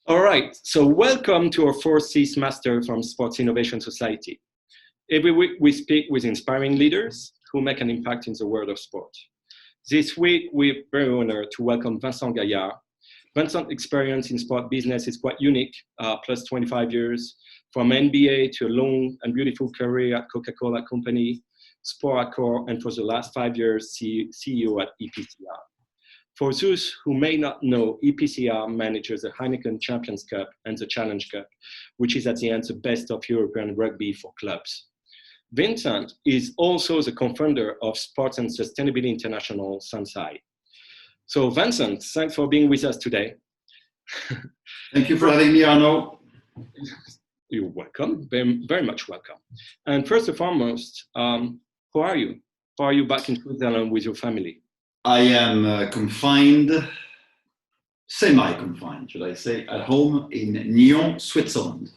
All right, so welcome to our fourth SiS Masters from Sports Innovation Society. Every week we speak with inspiring leaders who make an impact in the world of sport. This week we're very honored to welcome Vincent Gaillard. Vincent's experience in sport business is quite unique, plus 25 years, from NBA to a long and beautiful career at Coca-Cola Company, Sport Accor, and for the last 5 years, CEO at EPCR. For those who may not know, EPCR manages the Heineken Champions Cup and the Challenge Cup, which is at the end the best of European rugby for clubs. Vincent is also the co-founder of Sports and Sustainability International, SANSAI. So Vincent, thanks for being with us today. Thank you for having me, Arnaud. You're welcome, very much welcome. And first and foremost, how are you? How are you back in Switzerland with your family? I am confined, semi-confined, should I say, at home in Nyon, Switzerland.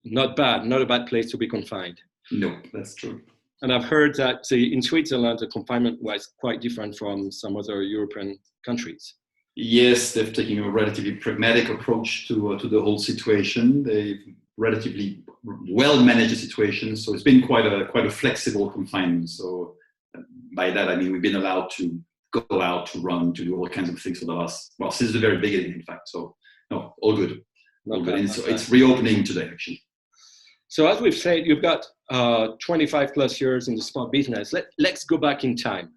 Not bad, not a bad place to be confined. No, that's true. And I've heard that in Switzerland, the confinement was quite different from some other European countries. Yes, they've taken a relatively pragmatic approach to the whole situation. They've relatively well managed the situation, so it's been quite a flexible confinement. So by that I mean we've been allowed to go out, to run, to do all kinds of things for the last, well, since the very beginning, in fact. So no, all good. All good. And so it's reopening today, actually. So as we've said, you've got 25 plus years in the sport business. Let's go back in time.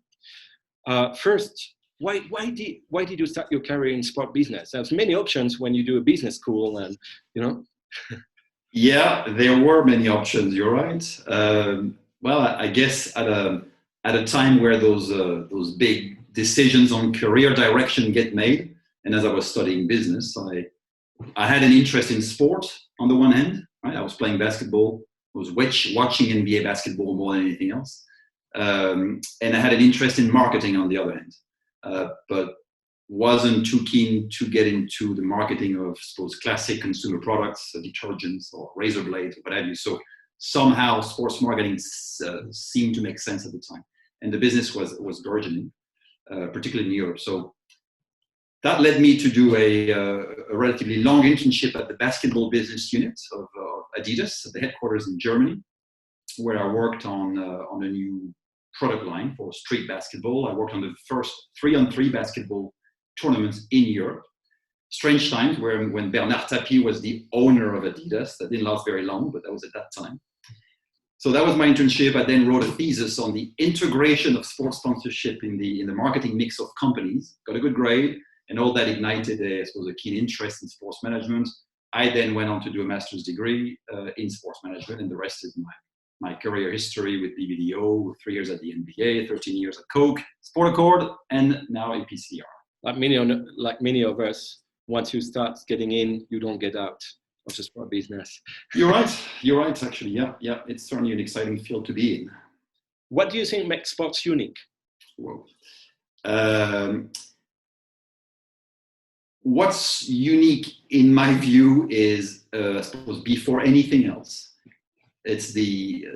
First, why did you start your career in sport business? There's many options when you do a business school, and you know. Yeah, there were many options. You're right. Well, I guess at a time where those big decisions on career direction get made, and as I was studying business, I had an interest in sport on the one hand. Right? I was playing basketball. I was watching NBA basketball more than anything else. And I had an interest in marketing on the other hand, but wasn't too keen to get into the marketing of, I suppose, classic consumer products, detergents or razor blades, or what have you. So somehow sports marketing seemed to make sense at the time. And the business was burgeoning, particularly in Europe. So that led me to do a relatively long internship at the basketball business unit of Adidas at the headquarters in Germany, where I worked on a new product line for street basketball. I worked on the first 3-on-3 basketball tournaments in Europe. Strange times when Bernard Tapie was the owner of Adidas. That didn't last very long, but that was at that time. So that was my internship. I then wrote a thesis on the integration of sports sponsorship in the marketing mix of companies. Got a good grade, and all that ignited a keen interest in sports management. I then went on to do a master's degree in sports management, and the rest is my career history with BBDO, 3 years at the NBA, 13 years at Coke, Sport Accord, and now EPCR. Like many of us, once you start getting in, you don't get out of the sport business. You're right, actually. Yeah. It's certainly an exciting field to be in. What do you think makes sports unique? Well, what's unique in my view is, I suppose, before anything else, it's the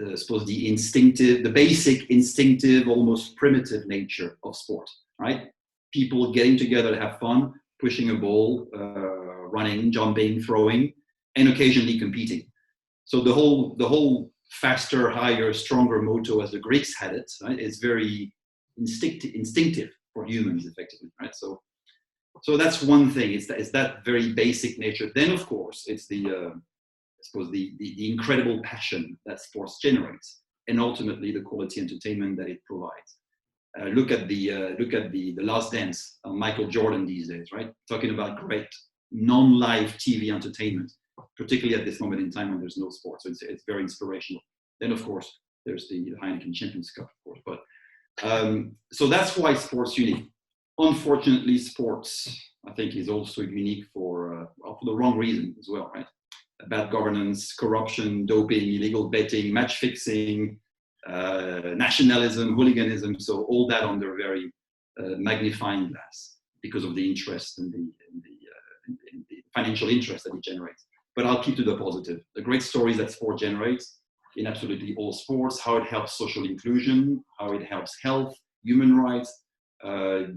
basic instinctive, almost primitive nature of sport, right? People getting together to have fun, pushing a ball, running, jumping, throwing, and occasionally competing. So the whole faster, higher, stronger motto, as the Greeks had it, right, is very instinctive for humans, effectively, right? So that's one thing. It's that very basic nature. Then, of course, it's the incredible passion that sports generates, and ultimately the quality entertainment that it provides. Look at the Last Dance on Michael Jordan these days, right? Talking about great non-live TV entertainment, particularly at this moment in time when there's no sport. So it's very inspirational. Then, of course, there's the Heineken Champions Cup, of course. But so that's why sports unique. Unfortunately, sports, I think, is also unique for the wrong reason as well, right? Bad governance, corruption, doping, illegal betting, match fixing, nationalism, hooliganism, so all that under a very magnifying glass because of the interest and the financial interest that it generates. But I'll keep to the positive. The great stories that sport generates in absolutely all sports, how it helps social inclusion, how it helps health, human rights,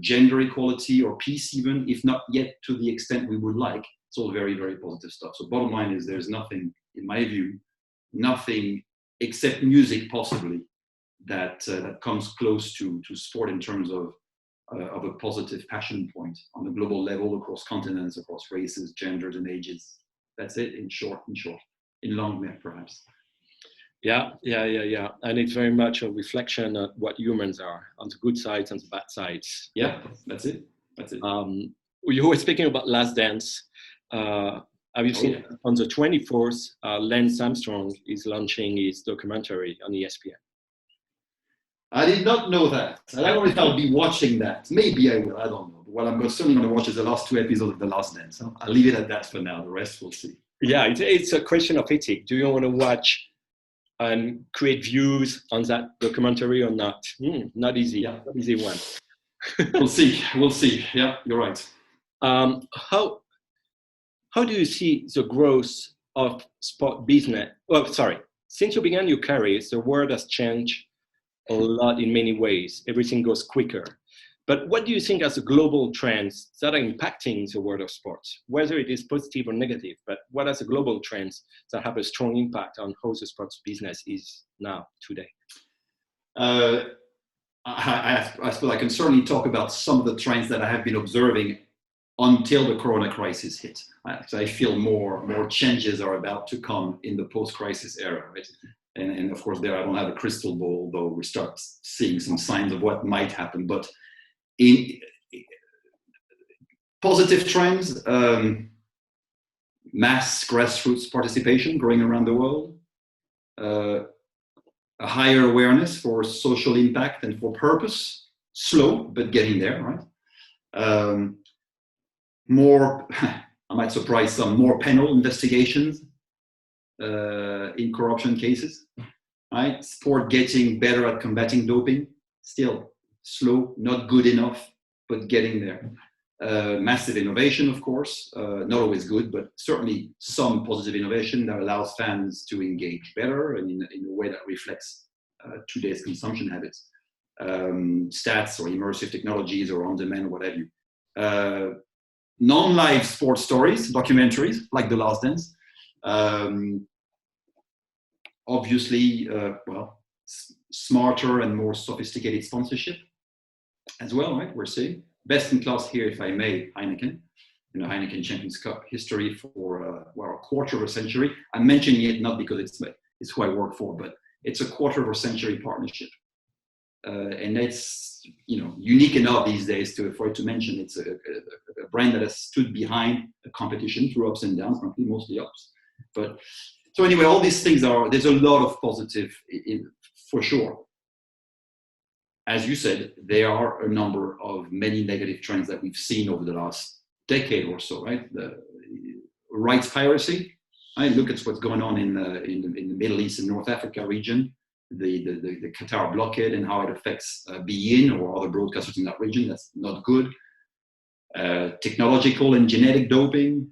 gender equality or peace even, if not yet to the extent we would like. It's all very, very positive stuff. So bottom line is there's nothing, in my view, nothing except music possibly that comes close to sport in terms of a positive passion point on a global level, across continents, across races, genders, and ages. That's it, in short. In long, perhaps. Yeah. And it's very much a reflection of what humans are, on the good sides and the bad sides. Yeah, that's it. You were speaking about Last Dance. Have you seen on the 24th, Lance Armstrong is launching his documentary on ESPN? I did not know that. I don't know if I'll be watching that. Maybe I will. I don't know. What I'm certainly going to watch is the last 2 episodes of The Last Dance. So I'll leave it at that for now. The rest we'll see. Yeah, it's a question of ethics. Do you want to watch and create views on that documentary or not? Not easy. Yeah. Not easy one. We'll see. Yeah, you're right. How do you see the growth of sport business? Well, sorry. Since you began your career, the world has changed a lot in many ways. Everything goes quicker. But what do you think as the global trends that are impacting the world of sports, whether it is positive or negative, but what are the global trends that have a strong impact on how the sports business is now, today? I suppose I can certainly talk about some of the trends that I have been observing until the Corona crisis hit. So I feel more changes are about to come in the post-crisis era, right? And of course, there I don't have a crystal ball, though we start seeing some signs of what might happen. But in positive trends, mass grassroots participation growing around the world, a higher awareness for social impact and for purpose, slow, but getting there, right? More, I might surprise some, more penal investigations in corruption cases, right? Sport getting better at combating doping, still slow, not good enough, but getting there. Massive innovation, of course, not always good, but certainly some positive innovation that allows fans to engage better and in a way that reflects today's consumption habits. Stats or immersive technologies or on-demand, what have you. Non-live sports stories, documentaries like The Last Dance. Obviously, smarter and more sophisticated sponsorship as well, right? We're seeing best in class here, if I may, Heineken. Heineken Champions Cup history for a quarter of a century. I'm mentioning it not because it's who I work for, but it's a quarter of a century partnership. And it's unique enough these days for it to mention. It's a brand that has stood behind a competition through ups and downs, frankly, mostly ups. But so anyway, all these things there's a lot of positive for sure. As you said, there are a number of many negative trends that we've seen over the last decade or so, right? The rights piracy. I look at what's going on in the Middle East and North Africa region. The Qatar blockade and how it affects beIN or other broadcasters in that region. That's not good. Technological and genetic doping,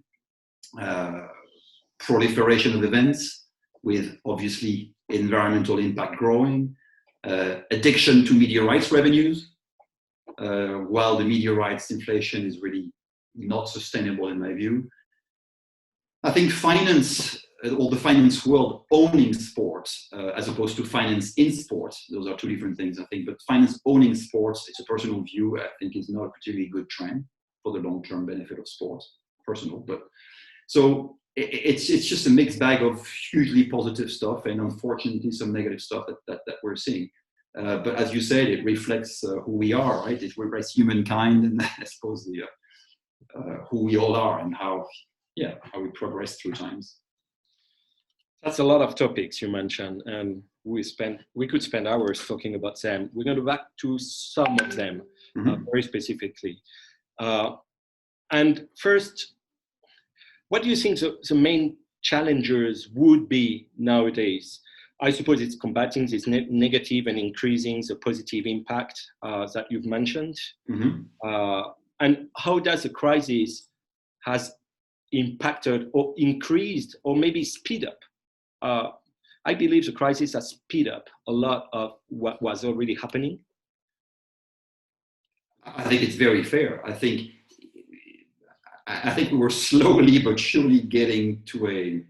proliferation of events with obviously environmental impact growing, addiction to media rights revenues, while the media rights inflation is really not sustainable in my view. I think finance, or the finance world owning sports as opposed to finance in sports, those are two different things, I think. But finance owning sports, it's a personal view, I think is not a particularly good trend for the long-term benefit of sports, personal. But so it's just a mixed bag of hugely positive stuff and unfortunately some negative stuff that we're seeing. But as you said, it reflects who we are, right? It reflects humankind and I suppose who we all are and how we progress through times. That's a lot of topics you mentioned, and we could spend hours talking about them. We're going to go back to some of them very specifically. And first, what do you think the main challenges would be nowadays? I suppose it's combating this negative and increasing the positive impact that you've mentioned. And how does the crisis has impacted or increased or maybe speed up? I believe the crisis has speed up a lot of what was already happening. I think it's very fair. I think we were slowly but surely getting to a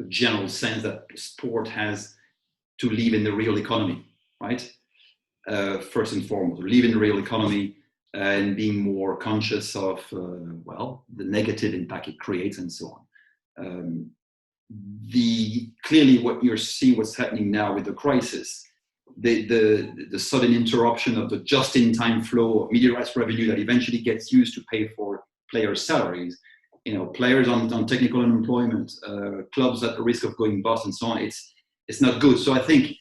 general sense that sport has to live in the real economy, right? First and foremost, live in the real economy and being more conscious of, the negative impact it creates and so on. Clearly what you're seeing what's happening now with the crisis, the sudden interruption of the just-in-time flow of media rights revenue that eventually gets used to pay for players' salaries, players on technical unemployment, clubs at the risk of going bust and so on. It's not good. So I think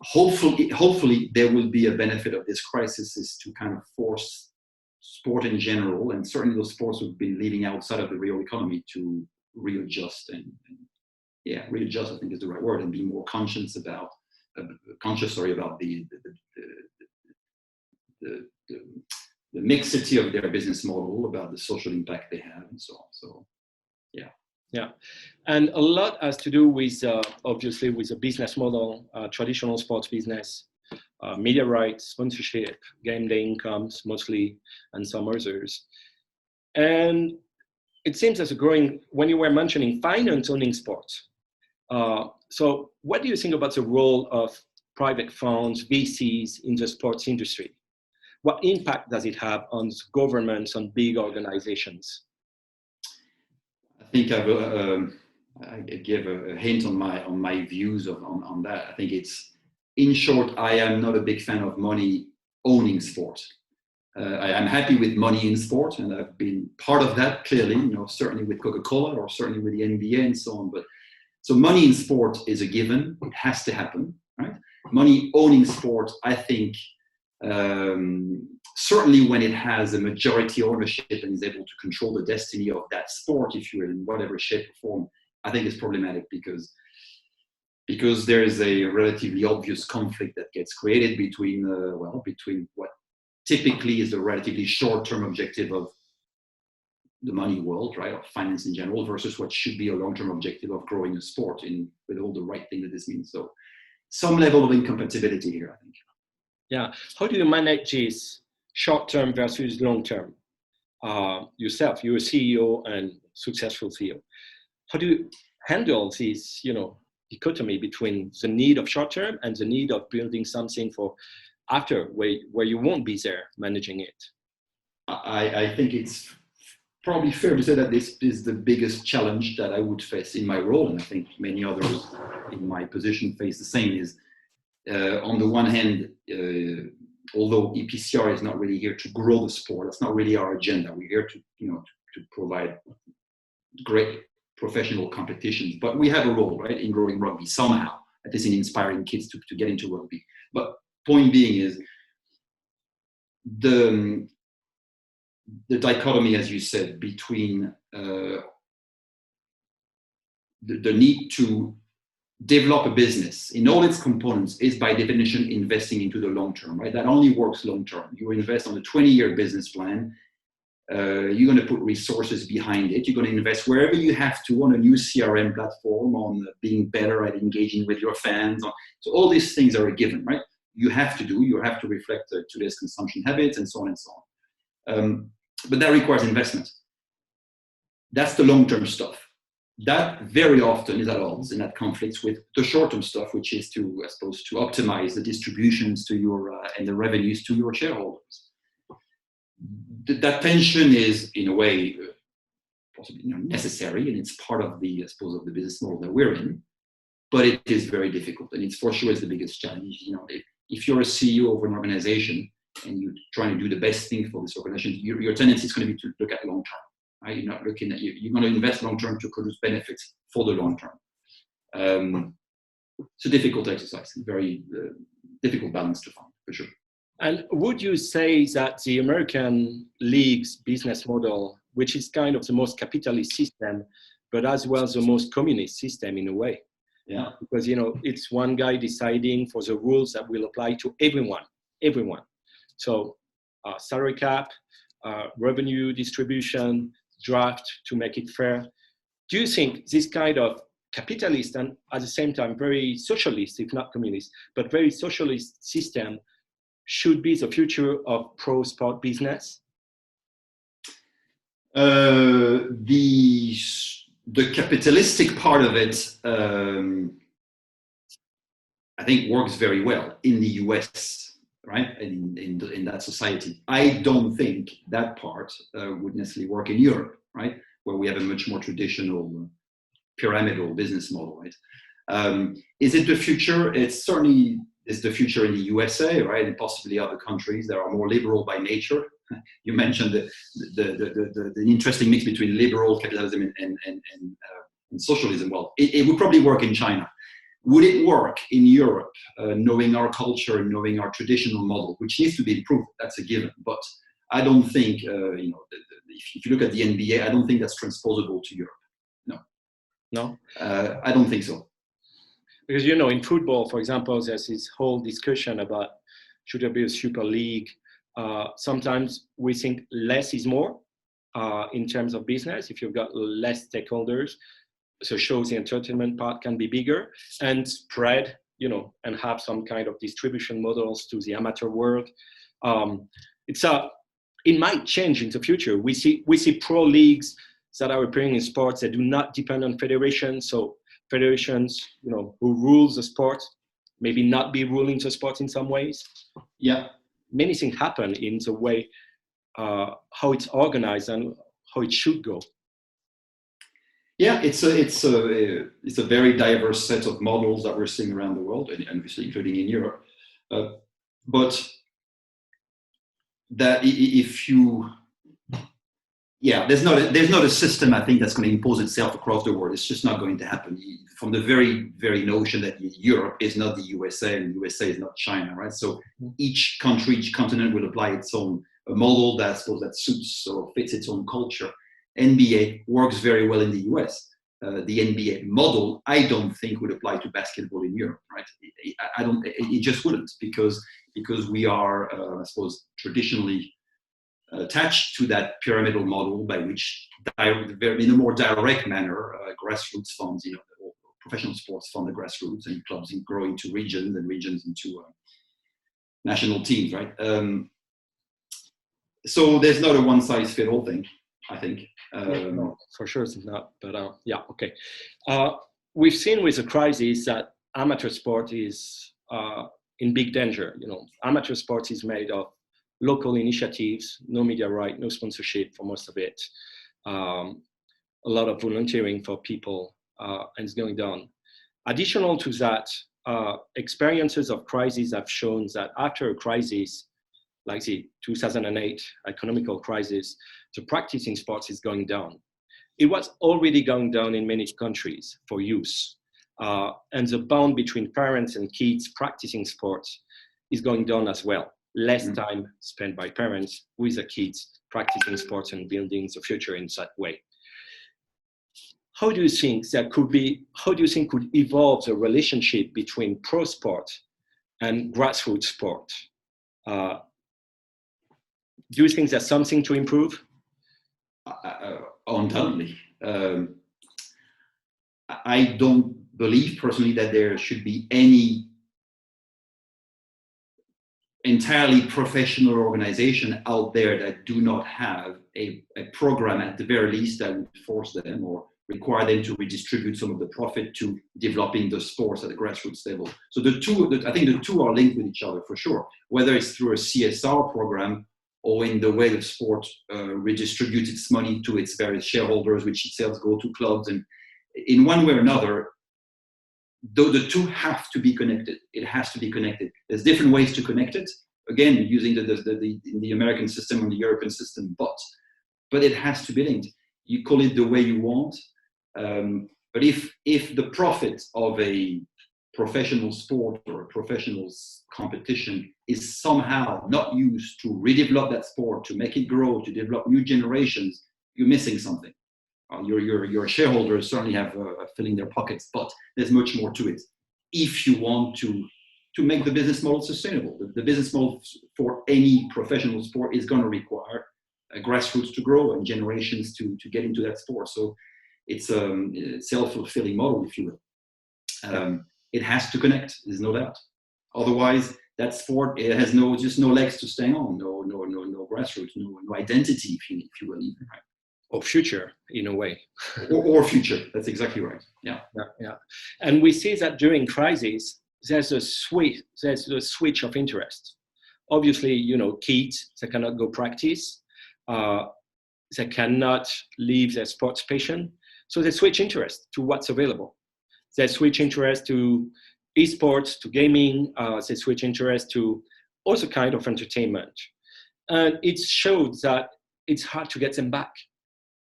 hopefully there will be a benefit of this crisis is to kind of force sport in general, and certainly those sports who've been living outside of the real economy, to readjust readjust, I think is the right word, and be more conscious about the mixity of their business model, about the social impact they have, and so on. So, yeah. Yeah, and a lot has to do with, obviously, with the business model, traditional sports business, media rights, sponsorship, game day incomes mostly, and some others. And it seems as a growing, when you were mentioning finance owning sports. So what do you think about the role of private funds, VCs in the sports industry? What impact does it have on governments, on big organizations? I think I gave a hint on my views on that. I think it's, in short, I am not a big fan of money owning sport. I am happy with money in sport, and I've been part of that, clearly, certainly with Coca-Cola or certainly with the NBA and so on. But so money in sport is a given; it has to happen, right? Money owning sport, I think, certainly when it has a majority ownership and is able to control the destiny of that sport, if you're in whatever shape or form, I think it's problematic because there is a relatively obvious conflict that gets created between what typically is the relatively short-term objective of the money world, right, of finance in general, versus what should be a long-term objective of growing a sport with all the right thing that this means. So some level of incompatibility here, I think. Yeah. How do you manage this short-term versus long-term? Yourself, you're a CEO and successful CEO. How do you handle this, dichotomy between the need of short-term and the need of building something for after, where you won't be there managing it? I think it's probably fair to say that this is the biggest challenge that I would face in my role, and I think many others in my position face the same. Is on the one hand, although EPCR is not really here to grow the sport, that's not really our agenda. We're here to provide great professional competitions, but we have a role, right, in growing rugby somehow, at least in inspiring kids to get into rugby. But point being is the dichotomy, as you said, between the need to develop a business in all its components is by definition investing into the long term, right? That only works long term. You invest on a 20-year business plan. You're going to put resources behind it. You're going to invest wherever you have to on a new CRM platform, on being better at engaging with your fans. So all these things are a given, right? You have to reflect today's consumption habits and so on and so on. But that requires investment. That's the long-term stuff. That very often is at odds and that conflicts with the short-term stuff, which is to optimize the distributions to your and the revenues to your shareholders. That tension is, in a way, possibly necessary, and it's part of the business model that we're in. But it is very difficult, and it's for sure is the biggest challenge. If you're a CEO of an organization and you're trying to do the best thing for this organization, your tendency is going to be to look at long term. Right? You're not looking at you're going to invest long term to produce benefits for the long term. It's a difficult exercise, very difficult balance to find, for sure. And would you say that the American League's business model, which is kind of the most capitalist system, but as well the most communist system in a way? Yeah. Because, it's one guy deciding for the rules that will apply to everyone. So salary cap, revenue distribution, draft to make it fair. Do you think this kind of capitalist and at the same time very socialist, if not communist, but very socialist system should be the future of pro sport business? The capitalistic part of it, I think, works very well in the US, right? In that society. I don't think that part would necessarily work in Europe, right? Where we have a much more traditional pyramidal business model, right? Is it the future? It certainly is the future in the USA, right? And possibly other countries that are more liberal by nature. You mentioned the interesting mix between liberal capitalism and socialism. Well, it would probably work in China. Would it work in Europe, knowing our culture and knowing our traditional model, which needs to be improved? That's a given. But I don't think, if you look at the NBA, I don't think that's transposable to Europe. No? I don't think so. Because, in football, for example, there's this whole discussion about should there be a super league? Sometimes we think less is more in terms of business. If you've got less stakeholders, so shows the entertainment part can be bigger and spread, and have some kind of distribution models to the amateur world. It might change in the future. We see pro leagues that are appearing in sports that do not depend on federations. So federations, who rules the sport, maybe not be ruling the sport in some ways. Yeah. Many things happen in the way how it's organized and how it should go. Yeah, it's a very diverse set of models that we're seeing around the world, and obviously including in Europe. But that there's not a system, I think, that's going to impose itself across the world. It's just not going to happen. From the very, very notion that Europe is not the USA and the USA is not China, right? So each country, each continent will apply its own model that suits or fits its own culture. NBA works very well in the US. The NBA model, I don't think, would apply to basketball in Europe, right? It just wouldn't, because we are, I suppose, traditionally attached to that pyramidal model by which, in a more direct manner, grassroots funds, professional sports fund the grassroots, and clubs grow into regions, and regions into national teams, right? So there's not a one-size-fits-all thing, I think. No, for sure it's not, but okay. We've seen with the crisis that amateur sport is in big danger. Amateur sports is made of local initiatives, no media right, no sponsorship for most of it, a lot of volunteering for people, and it's going down. Additional to that, experiences of crises have shown that after a crisis, like the 2008 economical crisis, the practice in sports is going down. It was already going down in many countries for youth. And the bond between parents and kids practicing sports is going down as well. Less time spent by parents with the kids practicing sports and building the future in that way. How do you think could evolve the relationship between pro sport and grassroots sport? Do you think there's something to improve? Undoubtedly. I don't believe personally that there should be any entirely professional organization out there that do not have a program, at the very least, that would force them or require them to redistribute some of the profit to developing the sports at the grassroots level. So I think the two are linked with each other for sure, whether it's through a CSR program or in the way the sport redistributes its money to its various shareholders, which itself go to clubs. And in one way or another, though the two have to be connected. It has to be connected. There's different ways to connect it. Again, using the American system or the European system, but it has to be linked. You call it the way you want. But if the profit of a professional sport or a professional competition is somehow not used to redevelop that sport, to make it grow, to develop new generations, you're missing something. Your shareholders certainly have filling their pockets, but there's much more to it. If you want to make the business model sustainable, the business model for any professional sport is going to require grassroots to grow and generations to get into that sport. So it's a self-fulfilling model, if you will. It has to connect, there's no doubt. Otherwise, that sport, it has just no legs to stand on, no grassroots, no identity, if you will, even, right? Or future, in a way. or future. That's exactly right. Yeah. And we see that during crisis, there's a switch of interest. Obviously, kids, they cannot go practice. They cannot leave their sports passion. So they switch interest to what's available. They switch interest to esports, to gaming. They switch interest to also kind of entertainment. And it showed that it's hard to get them back.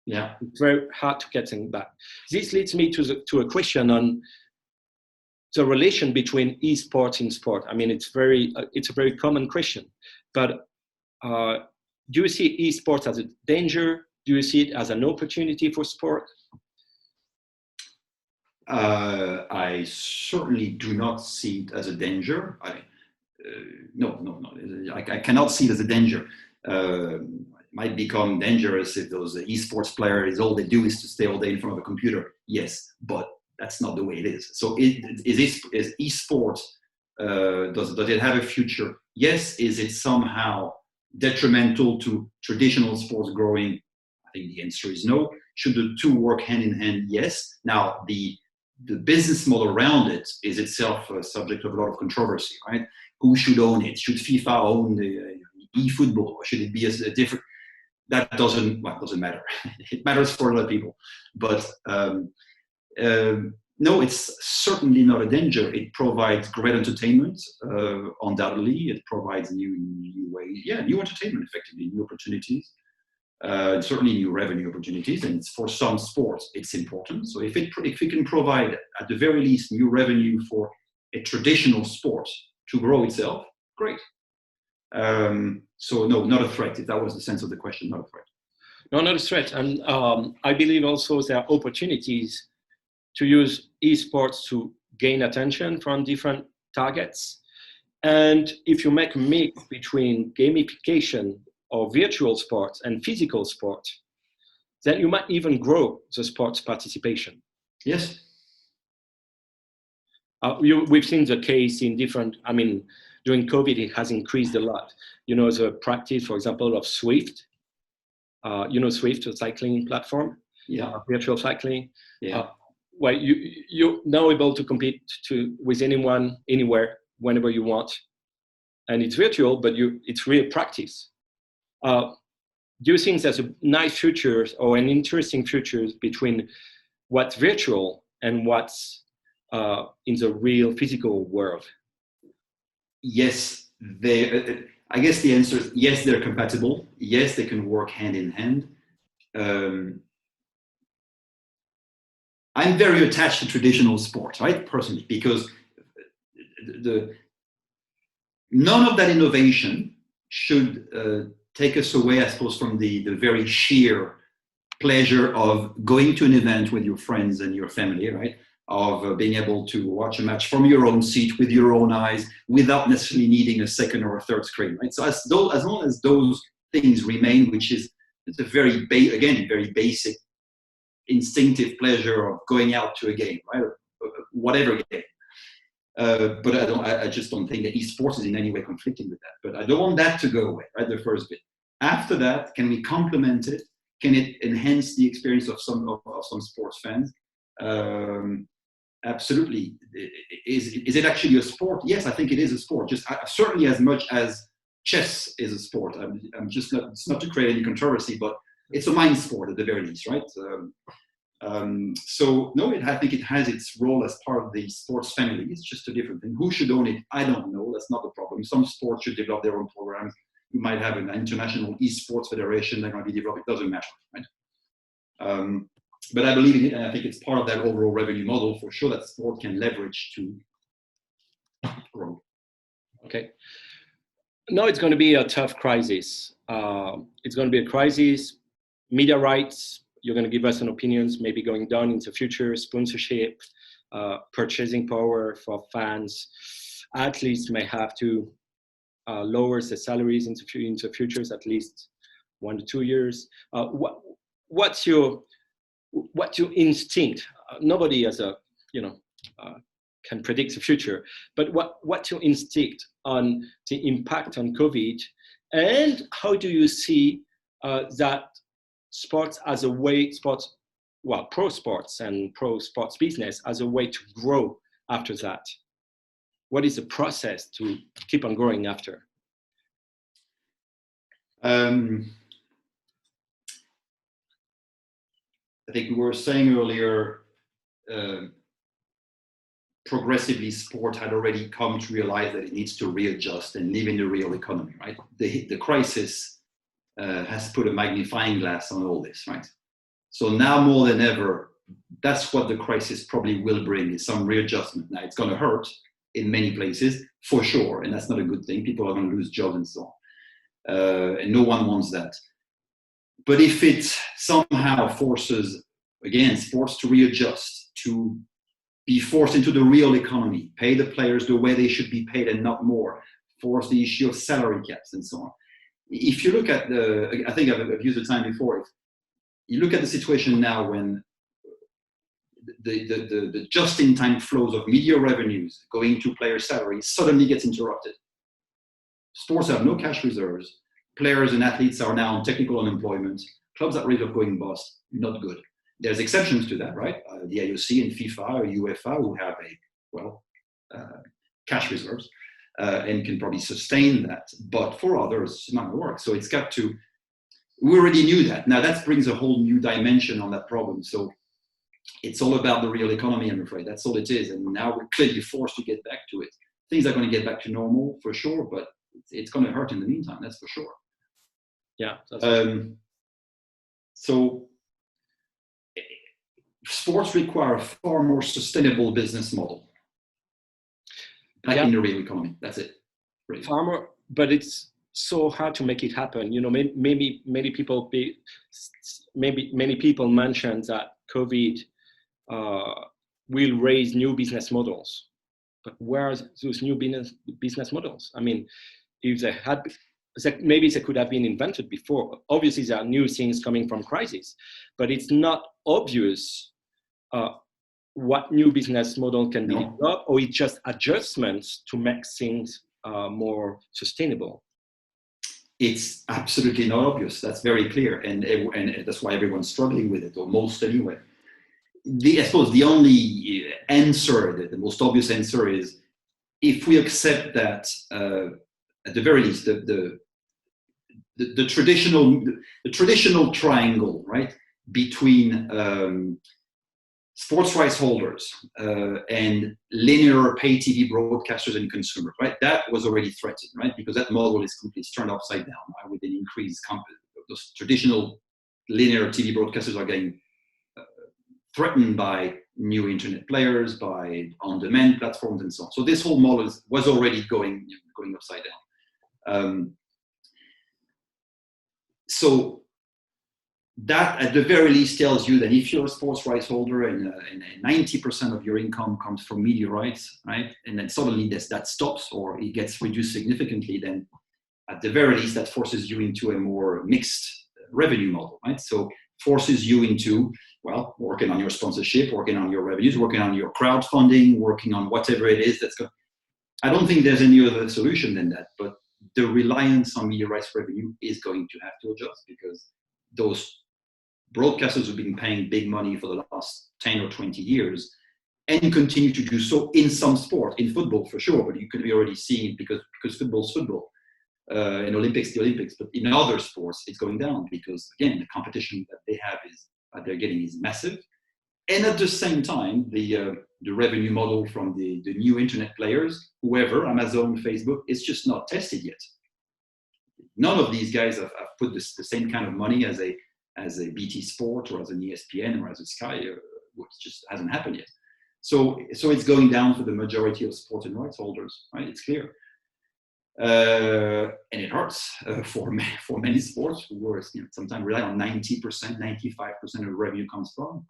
Yeah, it's very hard to get them back. This leads me to a question on the relation between esports and sport. I mean, it's a very common question, but do you see esports as a danger? Do you see it as an opportunity for sport? I certainly do not see it as a danger. No. I cannot see it as a danger. Might become dangerous if those esports players, all they do is to stay all day in front of a computer. Yes, but that's not the way it is. So is esports, does it have a future? Yes. Is it somehow detrimental to traditional sports growing? I think the answer is no. Should the two work hand in hand? Yes. Now, the business model around it is itself a subject of a lot of controversy, right? Who should own it? Should FIFA own the eFootball, or should it be a different? That doesn't matter. It matters for a lot of people, but no, it's certainly not a danger. It provides great entertainment, undoubtedly. It provides new ways, new entertainment, effectively, new opportunities, certainly new revenue opportunities. And for some sports, it's important. So if it can provide, at the very least, new revenue for a traditional sport to grow itself, great. So no, not a threat. If that was the sense of the question, not a threat. No, not a threat. And I believe also there are opportunities to use esports to gain attention from different targets. And if you make a mix between gamification or virtual sports and physical sports, then you might even grow the sports participation. Yes. We've seen the case in different, during COVID, it has increased a lot. The practice, for example, of Swift, Swift, a cycling platform, virtual cycling, where you're now able to compete with anyone, anywhere, whenever you want. And it's virtual, but it's real practice. Do you think there's a nice future or an interesting future between what's virtual and what's in the real physical world? Yes, I guess the answer is yes, they're compatible. Yes, they can work hand in hand. I'm very attached to traditional sports, right, personally, because none of that innovation should take us away, I suppose, from the very sheer pleasure of going to an event with your friends and your family, right? Of being able to watch a match from your own seat with your own eyes without necessarily needing a second or a third screen, right? So as long as those things remain, which is a very basic instinctive pleasure of going out to a game, right? Whatever game. But I just don't think that esports is in any way conflicting with that. But I don't want that to go away, right? The first bit. After that, can we complement it? Can it enhance the experience of some sports fans? Absolutely. Is it actually a sport? Yes, I think it is a sport. Just certainly as much as chess is a sport. I'm just not. It's not to create any controversy, but it's a mind sport at the very least, right? So no, I think it has its role as part of the sports family. It's just a different thing. Who should own it? I don't know. That's not the problem. Some sports should develop their own programs. You might have an international esports federation that might be developed. It doesn't matter, right? But I believe in it, and I think it's part of that overall revenue model for sure that sport can leverage to grow. Okay. No, it's going to be a tough crisis. It's going to be a crisis. Media rights, you're going to give us an opinions, maybe going down into future, sponsorship, purchasing power for fans. Athletes may have to lower their salaries into futures at least 1 to 2 years. What's your instinct? Nobody has a can predict the future. But what's your instinct on the impact on COVID, and how do you see that sports as a way, pro sports and pro sports business as a way to grow after that? What is the process to keep on growing after? I think we were saying earlier, progressively sport had already come to realize that it needs to readjust and live in the real economy, right? The crisis has put a magnifying glass on all this, right? So now more than ever, that's what the crisis probably will bring, is some readjustment. Now it's going to hurt in many places, for sure, and that's not a good thing. People are going to lose jobs and so on. And no one wants that. But if it somehow forces, again, sports to readjust, to be forced into the real economy, pay the players the way they should be paid and not more, force the issue of salary caps and so on. If you look at I think I've used the time before, if you look at the situation now when the just-in-time flows of media revenues going to player salaries suddenly gets interrupted. Sports have no cash reserves. Players and athletes are now on technical unemployment. Clubs at risk of going bust, not good. There's exceptions to that, right? The IOC and FIFA or UEFA who have cash reserves and can probably sustain that. But for others, it's not going to work. So it's got to, we already knew that. Now that brings a whole new dimension on that problem. So it's all about the real economy, I'm afraid. That's all it is. And now we're clearly forced to get back to it. Things are going to get back to normal for sure, but it's going to hurt in the meantime, that's for sure. Yeah. So sports require a far more sustainable business model back in the real economy. That's it. Really. Far more, but it's so hard to make it happen. You know, maybe many people mentioned that COVID will raise new business models. But where are those new business models? I mean, if they had, maybe they could have been invented before. Obviously, there are new things coming from crisis, but it's not obvious what new business model can be developed, or it's just adjustments to make things more sustainable. It's absolutely not obvious. That's very clear, and that's why everyone's struggling with it, or most anyway. I suppose the only answer, the most obvious answer, is if we accept that, at the very least, the traditional triangle, right, between sports rights holders and linear pay TV broadcasters and consumers, right? That was already threatened, right? Because that model is completely turned upside down, right? With an increased those traditional linear TV broadcasters are getting threatened by new internet players, by on-demand platforms, and so on. So this whole model was already going upside down. So that, at the very least, tells you that if you're a sports rights holder and 90% of your income comes from media rights, right, and then suddenly that stops or it gets reduced significantly, then at the very least that forces you into a more mixed revenue model, right? So forces you into, well, working on your sponsorship, working on your revenues, working on your crowdfunding, working on whatever it is that's going. I don't think there's any other solution than that, but the reliance on media rights revenue is going to have to adjust, because those broadcasters have been paying big money for the last 10 or 20 years and continue to do so in some sport, in football for sure, but you can be already seeing, because football's football, in Olympics, the Olympics, but in other sports, it's going down because, again, the competition that they have they're getting is massive. And at the same time, the revenue model from the new internet players, whoever, Amazon, Facebook, it's just not tested yet. None of these guys have put the same kind of money as a BT Sport or as an ESPN or as a Sky, which just hasn't happened yet. So it's going down for the majority of sport and rights holders, right? It's clear. And it hurts for many sports who sometimes rely on 90%, 95% of revenue comes from.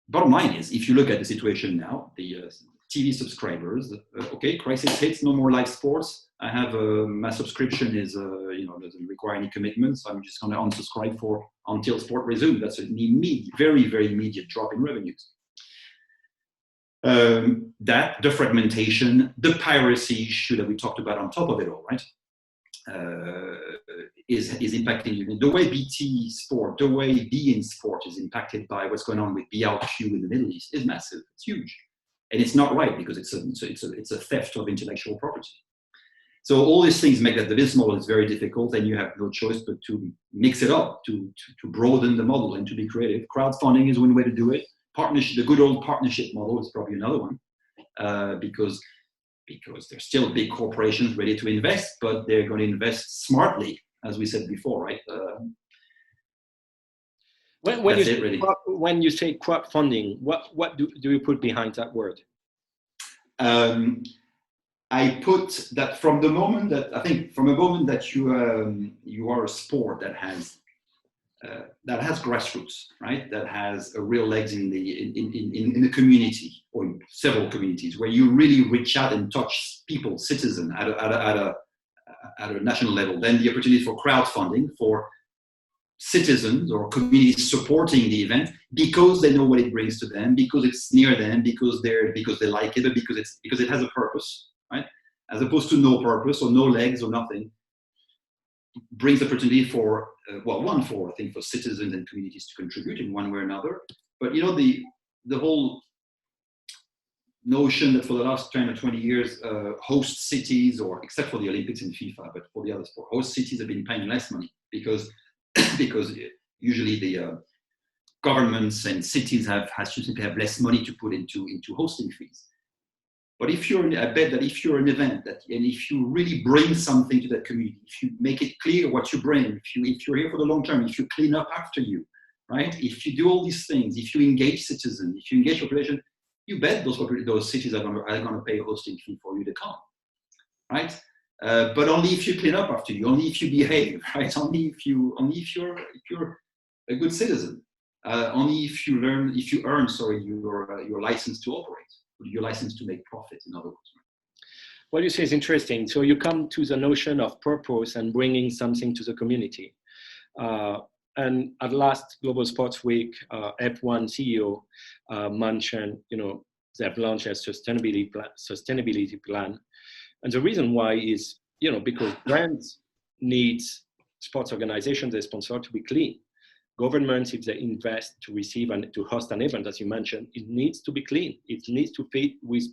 Bottom line is, if you look at the situation now, the TV subscribers, okay, crisis hits, no more live sports. I have my subscription is doesn't require any commitment, so I'm just going to unsubscribe until sport resumes. That's an immediate, very, very immediate drop in revenues. That, the fragmentation, the piracy issue that we talked about on top of it all, right? Is impacting the way BT Sport, the way beIN Sport is impacted by what's going on with BRQ in the Middle East is massive. It's huge, and it's not right because it's a theft of intellectual property. So all these things make that the business model is very difficult, and you have no choice but to mix it up, to broaden the model and to be creative. Crowdfunding is one way to do it. Partnership, the good old partnership model is probably another one, because there's still big corporations ready to invest, but they're going to invest smartly, as we said before, right? When you say crowdfunding, what do you put behind that word? I put that from the moment that you are a sport that has grassroots, right? That has a real legs in the community or in several communities, where you really reach out and touch people, citizens at a national level. Then the opportunity for crowdfunding for citizens or communities supporting the event because they know what it brings to them, because it's near them, because they like it, or because it has a purpose, right? As opposed to no purpose or no legs or nothing. Brings opportunity for for citizens and communities to contribute in one way or another. But the whole notion that for the last 10 or 20 years, host cities, or except for the Olympics and FIFA, but for the other sport, host cities have been paying less money because usually the governments and cities have less money to put into hosting fees. But I bet that if you're an event and if you really bring something to that community, if you make it clear what you bring, if you're here for the long term, if you clean up after you, right? If you do all these things, if you engage citizens, if you engage population, you bet those cities are going to pay a hosting fee for you to come, right? But only if you clean up after you, only if you behave, right? Only if you're a good citizen, only if you earn your license to operate. Your license to make profit, in other words. What you say is interesting. So you come to the notion of purpose and bringing something to the community. And at last Global Sports Week, F1 CEO mentioned, they've launched a sustainability plan. And the reason why is, because brands need sports organizations, they sponsor to be clean. Governments, if they invest to receive and to host an event, as you mentioned, it needs to be clean. It needs to fit with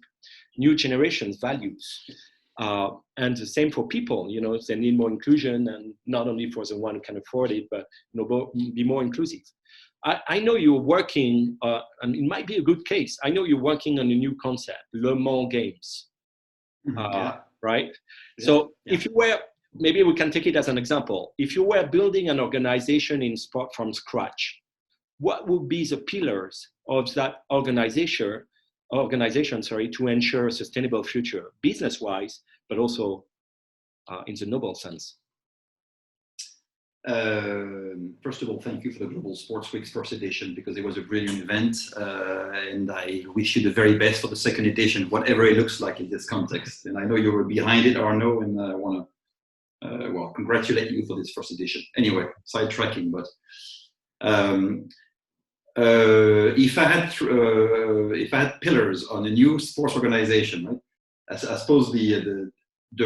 new generations' values. And the same for people, they need more inclusion, and not only for the one who can afford it, but be more inclusive. I know you're working, and it might be a good case. I know you're working on a new concept, Le Mans Games, right? Yeah. So if you were, maybe we can take it as an example. If you were building an organization in sport from scratch, what would be the pillars of that organization, to ensure a sustainable future, business-wise, but also in the noble sense? First of all, thank you for the Global Sports Week's first edition, because it was a brilliant event, and I wish you the very best for the second edition, whatever it looks like in this context. And I know you were behind it, Arnaud, and I want to congratulate you for this first edition. Anyway, sidetracking, but if I had pillars on a new sports organization, right? I suppose the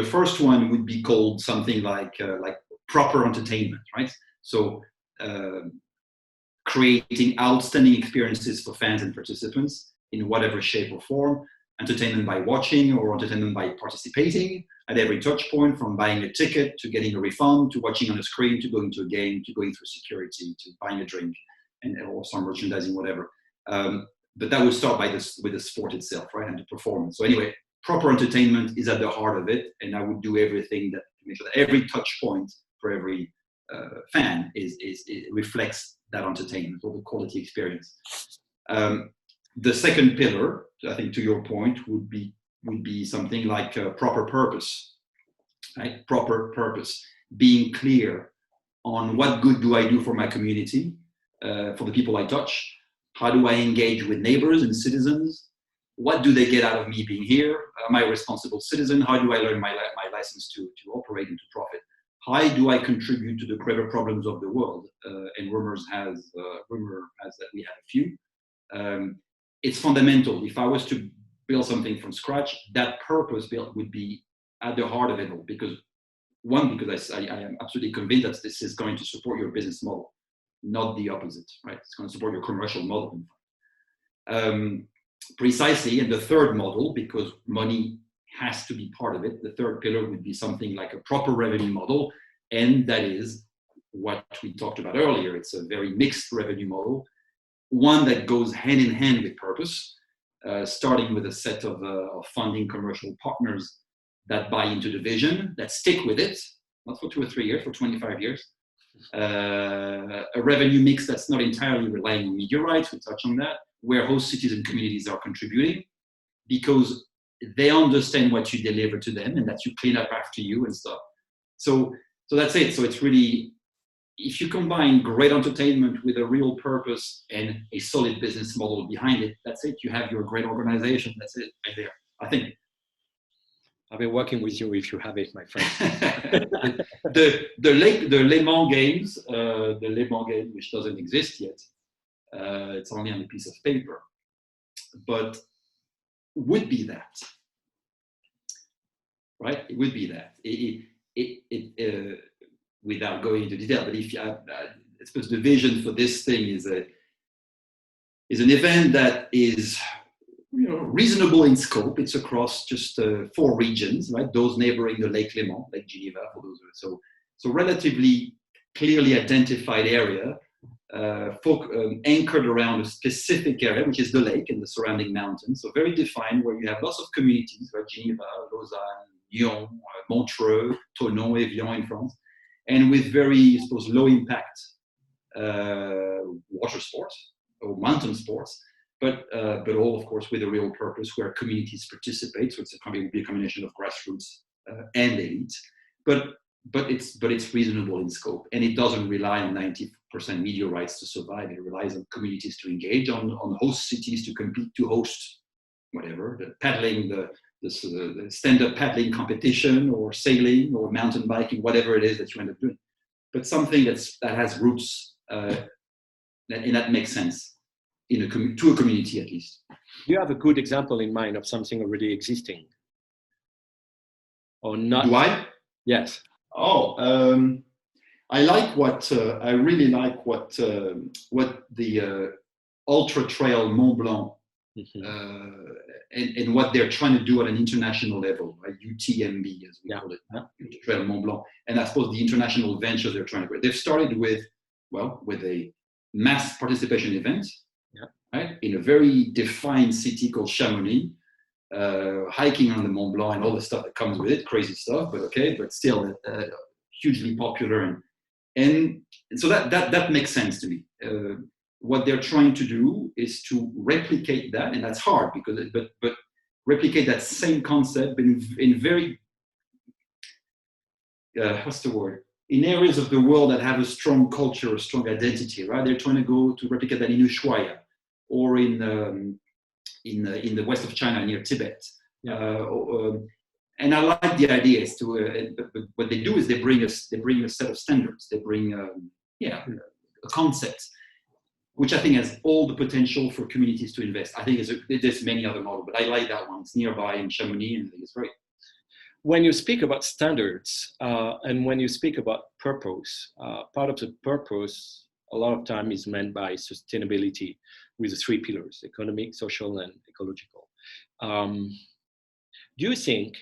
first one would be called something like proper entertainment, right? So creating outstanding experiences for fans and participants in whatever shape or form. Entertainment by watching or entertainment by participating at every touch point, from buying a ticket to getting a refund, to watching on a screen, to going to a game, to going through security, to buying a drink or some merchandising, whatever. But that would start with the sport itself, right? And the performance. So anyway, proper entertainment is at the heart of it. And I would do everything to make sure that every touch point for every fan it reflects that entertainment or the quality experience. The second pillar, I think, to your point, would be something like proper purpose, right? Proper purpose, being clear on what good do I do for my community, for the people I touch. How do I engage with neighbors and citizens? What do they get out of me being here? Am I a responsible citizen? How do I learn my license to operate and to profit? How do I contribute to the greater problems of the world? And rumor has that we have a few. it's fundamental. If I was to build something from scratch, that purpose built would be at the heart of it all. Because I am absolutely convinced that this is going to support your business model, not the opposite, right? It's going to support your commercial model. Precisely. And the third model, because money has to be part of it, the third pillar would be something like a proper revenue model. And that is what we talked about earlier. It's a very mixed revenue model, one that goes hand in hand with purpose, starting with a set of funding commercial partners that buy into the vision, that stick with it, not for 2 or 3 years, for 25 years. A revenue mix that's not entirely relying on media rights, we touch on that, where host cities and communities are contributing because they understand what you deliver to them and that you clean up after you and stuff. So that's it. So it's really, if you combine great entertainment with a real purpose and a solid business model behind it, that's it. You have your great organization. That's it right there, I think. I've been working with you if you have it, my friend. the Le Mans games, which doesn't exist yet, it's only on a piece of paper, but would be that, right? It would be that. Without going into detail, but if I suppose the vision for this thing is an event that is reasonable in scope. It's across just 4 regions, right? Those neighboring the Lake Léman, Lake Geneva, for those. So relatively clearly identified area, anchored around a specific area, which is the lake and the surrounding mountains. So very defined, where you have lots of communities, right? Geneva, Lausanne, Lyon, Montreux, Thonon, Evian in France, and with very, I suppose, low impact water sports or mountain sports. But all, of course, with a real purpose where communities participate. So it will be a combination of grassroots and elite. But it's reasonable in scope, and it doesn't rely on 90% media rights to survive. It relies on communities to engage, on host cities to compete, to host whatever, the paddling, the stand-up paddling competition, or sailing, or mountain biking, whatever it is that you end up doing. But something that has roots, and that makes sense. To a community, at least. Do you have a good example in mind of something already existing? Or not? Do I? Yes. Oh, I really like what the Ultra Trail Mont Blanc and what they're trying to do at an international level, right? UTMB, as we call it, Ultra Trail Mont Blanc. And I suppose the international venture they're trying to create. They've started with a mass participation event. Right? In a very defined city called Chamonix, hiking on the Mont Blanc and all the stuff that comes with it, crazy stuff, but still hugely popular. And so that makes sense to me. What they're trying to do is to replicate that, and that's hard but replicate that same concept in very, in areas of the world that have a strong culture, a strong identity, right? They're trying to replicate that in Ushuaia, or in the west of China near Tibet. And I like the idea but what they do is they bring a set of standards. They bring a concept, which I think has all the potential for communities to invest. I think there's many other models, but I like that one. It's nearby in Chamonix, and I think it's great. When you speak about standards and when you speak about purpose, part of the purpose a lot of time is meant by sustainability, with the 3 pillars: economic, social, and ecological. Do you think,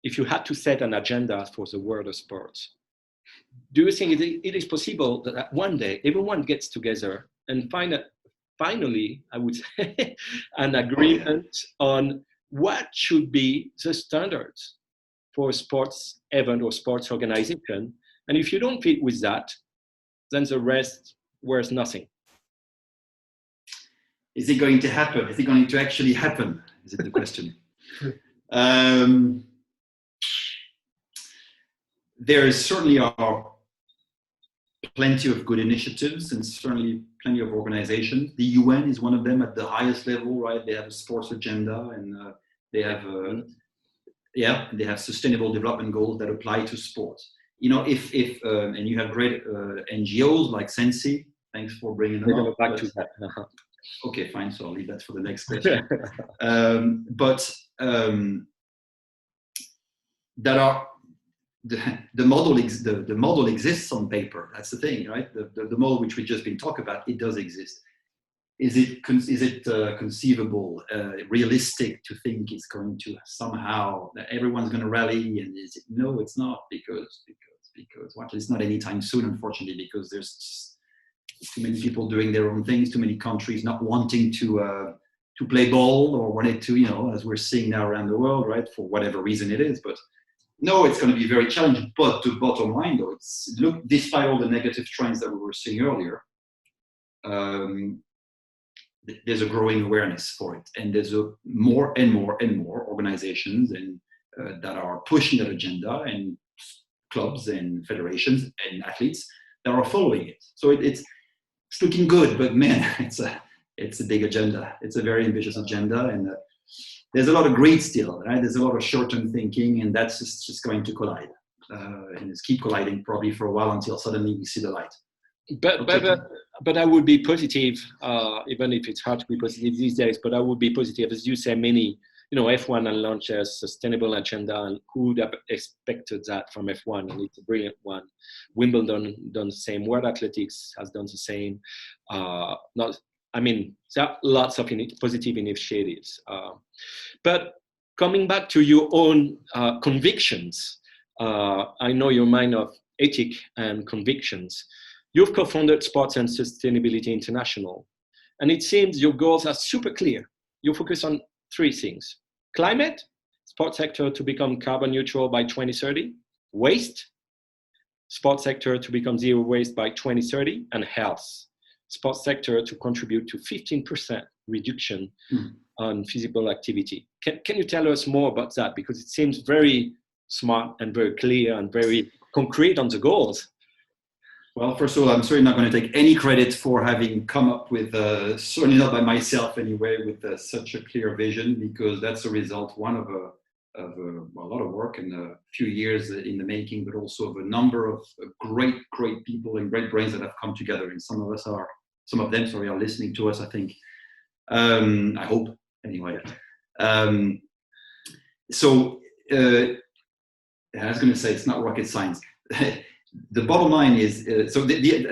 if you had to set an agenda for the world of sports, do you think it is possible that one day everyone gets together and finally, I would say, an agreement on what should be the standards for a sports event or sports organization? And if you don't fit with that, then the rest worth nothing. Is it going to happen? Is it going to actually happen? Is it the question? There certainly are plenty of good initiatives and certainly plenty of organizations. The UN is one of them at the highest level, right? They have a sports agenda, and they have sustainable development goals that apply to sports. And you have great NGOs like Sensi. Thanks for bringing them up. Back to that. Okay, fine. So I'll leave that for the next question. That are the model exists on paper. That's the thing, right? The model which we've just been talking about, it does exist. Is it conceivable, realistic to think it's going to somehow that everyone's going to rally? And is it? No, it's not, because well, it's not anytime soon, unfortunately, because there's too many people doing their own things, too many countries not wanting to play ball or wanted to, as we're seeing now around the world, right? For whatever reason it is, but. No, it's going to be very challenging. But the bottom line, though, look, despite all the negative trends that we were seeing earlier, there's a growing awareness for it, and there's more and more and more organizations that are pushing that agenda, and clubs and federations and athletes that are following it. So it's looking good, but man, it's a big agenda. It's a very ambitious agenda, and there's a lot of greed still, right? There's a lot of short-term thinking, and that's just going to collide, and it's keep colliding probably for a while until suddenly we see the light. But I would be positive, even if it's hard to be positive these days. But I would be positive, as you say, many, F1 and launched a sustainable agenda, and who would have expected that from F1? And it's a brilliant one. Wimbledon done the same. World Athletics has done the same. There are lots of positive initiatives. But coming back to your own convictions, I know your mind of ethic and convictions. You've co-founded Sports and Sustainability International, and it seems your goals are super clear. You focus on 3 things: climate, sports sector to become carbon neutral by 2030, waste, sports sector to become zero waste by 2030, and health, sports sector to contribute to 15% reduction on physical activity. Can you tell us more about that? Because it seems very smart and very clear and very concrete on the goals. Well, first of all, I'm certainly not going to take any credit for having come up with, certainly not by myself anyway, with such a clear vision, because that's a result, one of a lot of work and a few years in the making, but also of a number of great people and great brains that have come together. And some of them are listening to us, I think. I hope, anyway. I was going to say, it's not rocket science. The bottom line is, I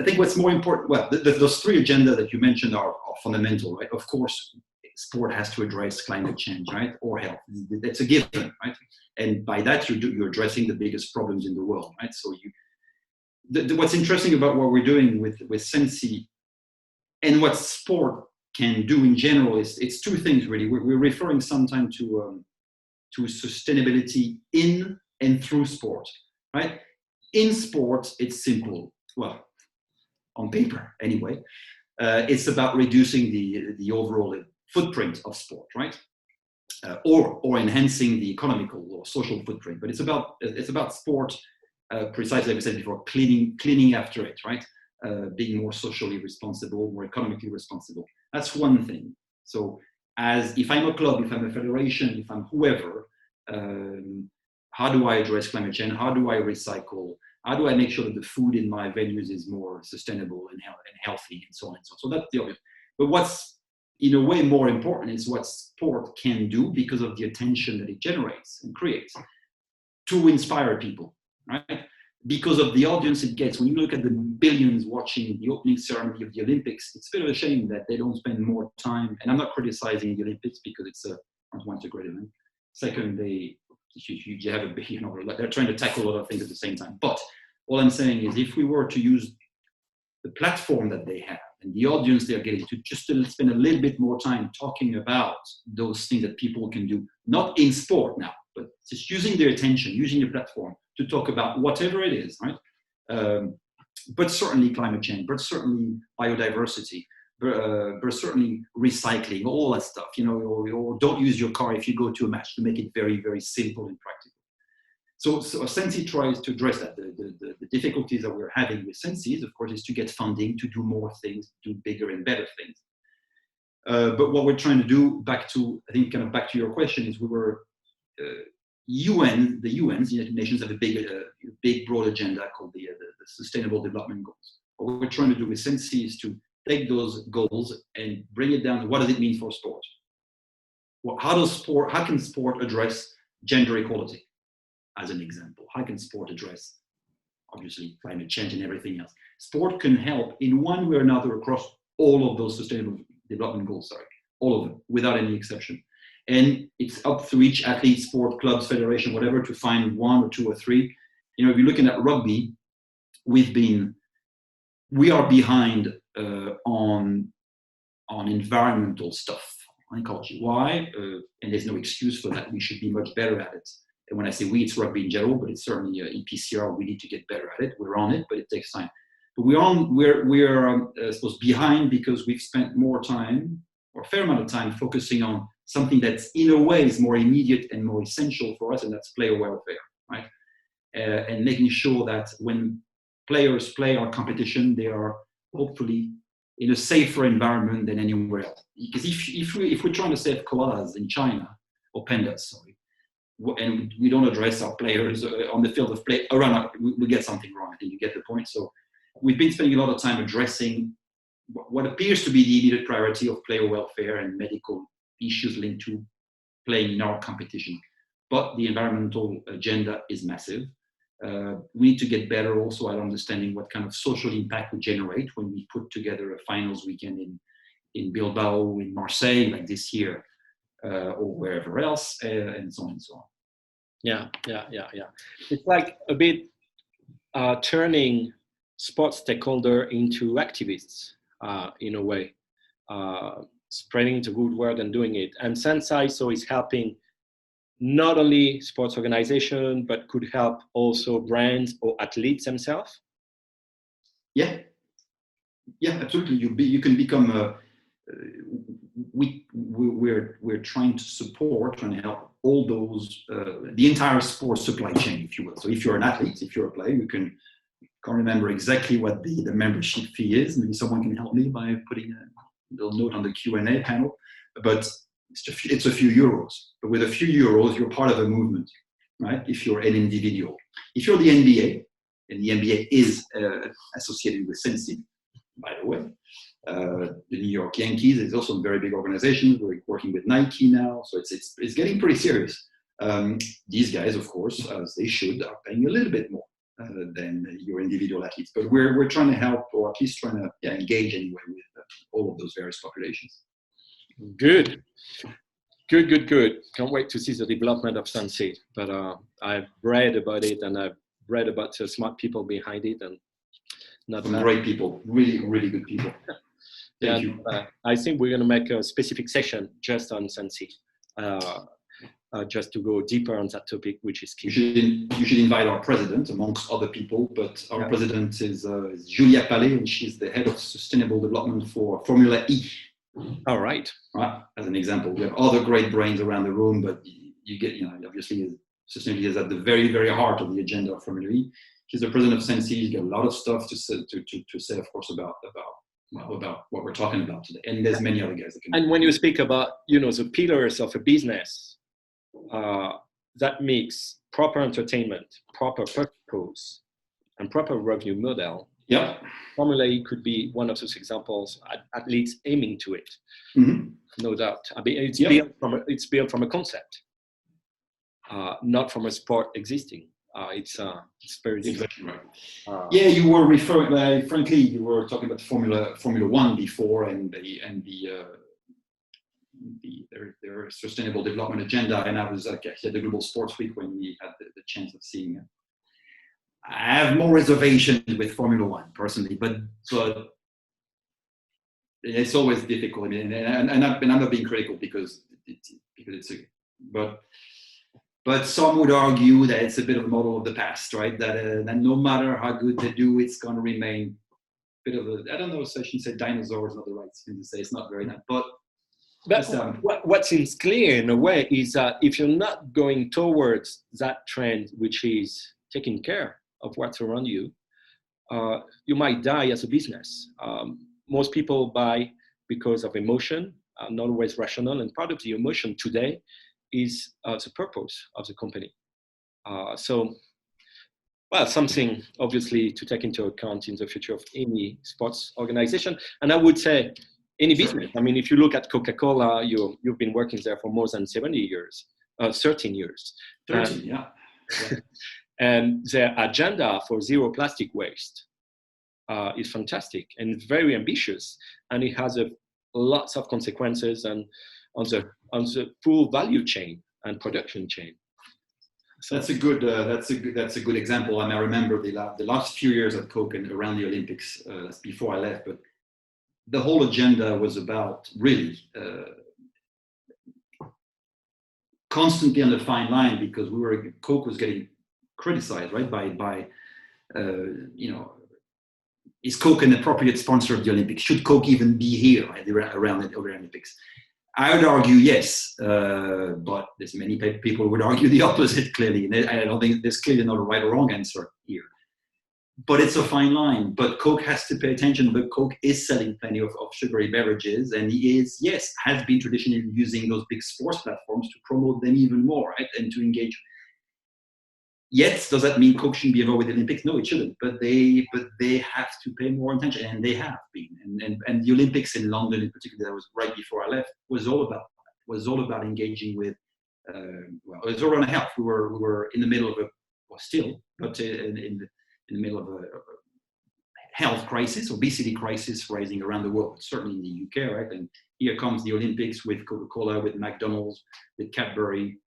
think what's more important, well, those 3 agendas that you mentioned are fundamental, right? Of course, sport has to address climate change, right? Or health. That's a given, right? And by that, you're addressing the biggest problems in the world, right? So what's interesting about what we're doing with Sensi and what sport can do in general is it's 2 things, really. We're referring sometimes to sustainability in and through sport, right? In sport, it's simple. Well, on paper, anyway. It's about reducing the overall footprint of sport, right? Or enhancing the economical or social footprint. But it's about sport, precisely like I said before, cleaning after it, right? Being more socially responsible, more economically responsible. That's one thing. So if I'm a club, if I'm a federation, if I'm whoever, how do I address climate change? How do I recycle? How do I make sure that the food in my venues is more sustainable and healthy, and so on and so on? So that's the obvious. But what's in a way more important is what sport can do because of the attention that it generates and creates to inspire people, right? Because of the audience it gets. When you look at the billions watching the opening ceremony of the Olympics, it's a bit of a shame that they don't spend more time. And I'm not criticizing the Olympics because it's a great event. Second, you have they're trying to tackle a lot of things at the same time. But all I'm saying is, if we were to use the platform that they have and the audience they're getting to spend a little bit more time talking about those things that people can do, not in sport now, but just using their attention, using the platform to talk about whatever it is, right? But certainly climate change, but certainly biodiversity, but certainly recycling, all that stuff, or don't use your car if you go to a match, to make it very, very simple and practical. So Sensi tries to address that. The difficulties that we're having with Sensi, of course, is to get funding to do more things, do bigger and better things. But what we're trying to do, back to your question, is the United Nations have a big broad agenda called the Sustainable Development Goals. What we're trying to do with Sensi is to take those goals and bring it down to what does it mean for sport? How can sport address gender equality, as an example? How can sport address, obviously, climate change and everything else? Sport can help in one way or another across all of those sustainable development goals, all of them, without any exception. And it's up to each athlete, sport, clubs, federation, whatever, to find one or two or three. You know, if you're looking at rugby, we are behind on environmental stuff, on ecology. Why? And there's no excuse for that. We should be much better at it. And when I say we, it's rugby in general, but it's certainly EPCR. We need to get better at it. We're on it, but it takes time. But we're supposed behind because we've spent more time, or a fair amount of time, focusing on something that's in a way is more immediate and more essential for us, and that's player welfare, right? And making sure that when players play our competition, they are hopefully in a safer environment than anywhere else. Because if we're trying to save koalas in China, or pandas, sorry, and we don't address our players on the field of play, we get something wrong. I think you get the point. So we've been spending a lot of time addressing what appears to be the immediate priority of player welfare and medical issues linked to playing in our competition. But the environmental agenda is massive. We need to get better also at understanding what kind of social impact we generate when we put together a finals weekend in Bilbao, in Marseille, like this year, or wherever else, and so on and so on. Yeah. It's like a bit turning sports stakeholder into activists in a way, spreading the good word and doing it. And SiS is helping not only sports organization, but could help also brands or athletes themselves. Yeah, absolutely. You can become we're trying to support and help all those the entire sports supply chain, if you will. So if you're an athlete, if you're a player, can't remember exactly what the membership fee is. Maybe someone can help me by putting a little note on the Q&A panel. But it's a few euros. But with a few euros, you're part of a movement, right? If you're an individual. If you're the NBA, and the NBA is associated with SiS, by the way. The New York Yankees is also a very big organization. We're working with Nike now, so it's getting pretty serious. These guys, of course, as they should, are paying a little bit more than your individual athletes. But we're trying to help, or at least trying to engage anyway with all of those various populations. Good. Can't wait to see the development of SiS. But I've read about it, and I've read about the smart people behind it, and great people, really, really good people. Thank you. I think we're going to make a specific session just on SiS, just to go deeper on that topic, which is key. You should invite our president, amongst other people, but our president is Julia Palais, and she's the head of sustainable development for Formula E. All right. As an example, we have other great brains around the room, but you get, obviously, sustainability is at the very, very heart of the agenda of Formula E. She's the president of SiS. She's got a lot of stuff to say, of course, about what we're talking about today. And there's many other guys that can. And when you speak about, the pillars of a business, that makes proper entertainment, proper purpose, and proper revenue model. Yeah. Formula E could be one of those examples, at least aiming to it. Mm-hmm. No doubt. I mean, it's built from a concept, not from a sport existing. It's very different. Exactly right. You were referring, frankly, you were talking about Formula One before, and their sustainable development agenda. And I was at the Global Sports Week when we had the chance of seeing it. I have more reservations with Formula One personally, but it's always difficult. I mean, and I'm not being critical because it's but some would argue that it's a bit of a model of the past, right? That no matter how good they do, it's going to remain a bit of a, I don't know, so I shouldn't say dinosaur is not the right thing to say. It's not very nice, but what seems clear in a way is that if you're not going towards that trend, which is taking care of what's around you, you might die as a business. Most people buy because of emotion, not always rational, and part of the emotion today is the purpose of the company. So Well, something obviously to take into account in the future of any sports organization. And I would say any business. I mean, if you look at Coca-Cola, you've been working there for more than 70 years, 13 years. 13, yeah. And their agenda for zero plastic waste is fantastic and very ambitious. And it has lots of consequences on the full value chain and production chain. So that's a good example. And I remember the last few years at Coke and around the Olympics. That's before I left, but the whole agenda was about really constantly on the fine line, because Coke was getting criticized, right? By is Coke an appropriate sponsor of the Olympics? Should Coke even be here, right, around the Olympics? I would argue yes, but there's many people who would argue the opposite, clearly. And I don't think there's clearly not a right or wrong answer here. But it's a fine line. But Coke has to pay attention. But Coke is selling plenty of sugary beverages, and has been traditionally using those big sports platforms to promote them even more, right, and to engage. Yet, does that mean Coke shouldn't be involved with the Olympics? No, it shouldn't. But they have to pay more attention, and they have been. And the Olympics in London, in particular, that was right before I left, was all about engaging with. It was all around health. We were in the middle of in the middle of a health crisis, obesity crisis rising around the world, certainly in the UK, right? And here comes the Olympics with Coca-Cola, with McDonald's, with Cadbury.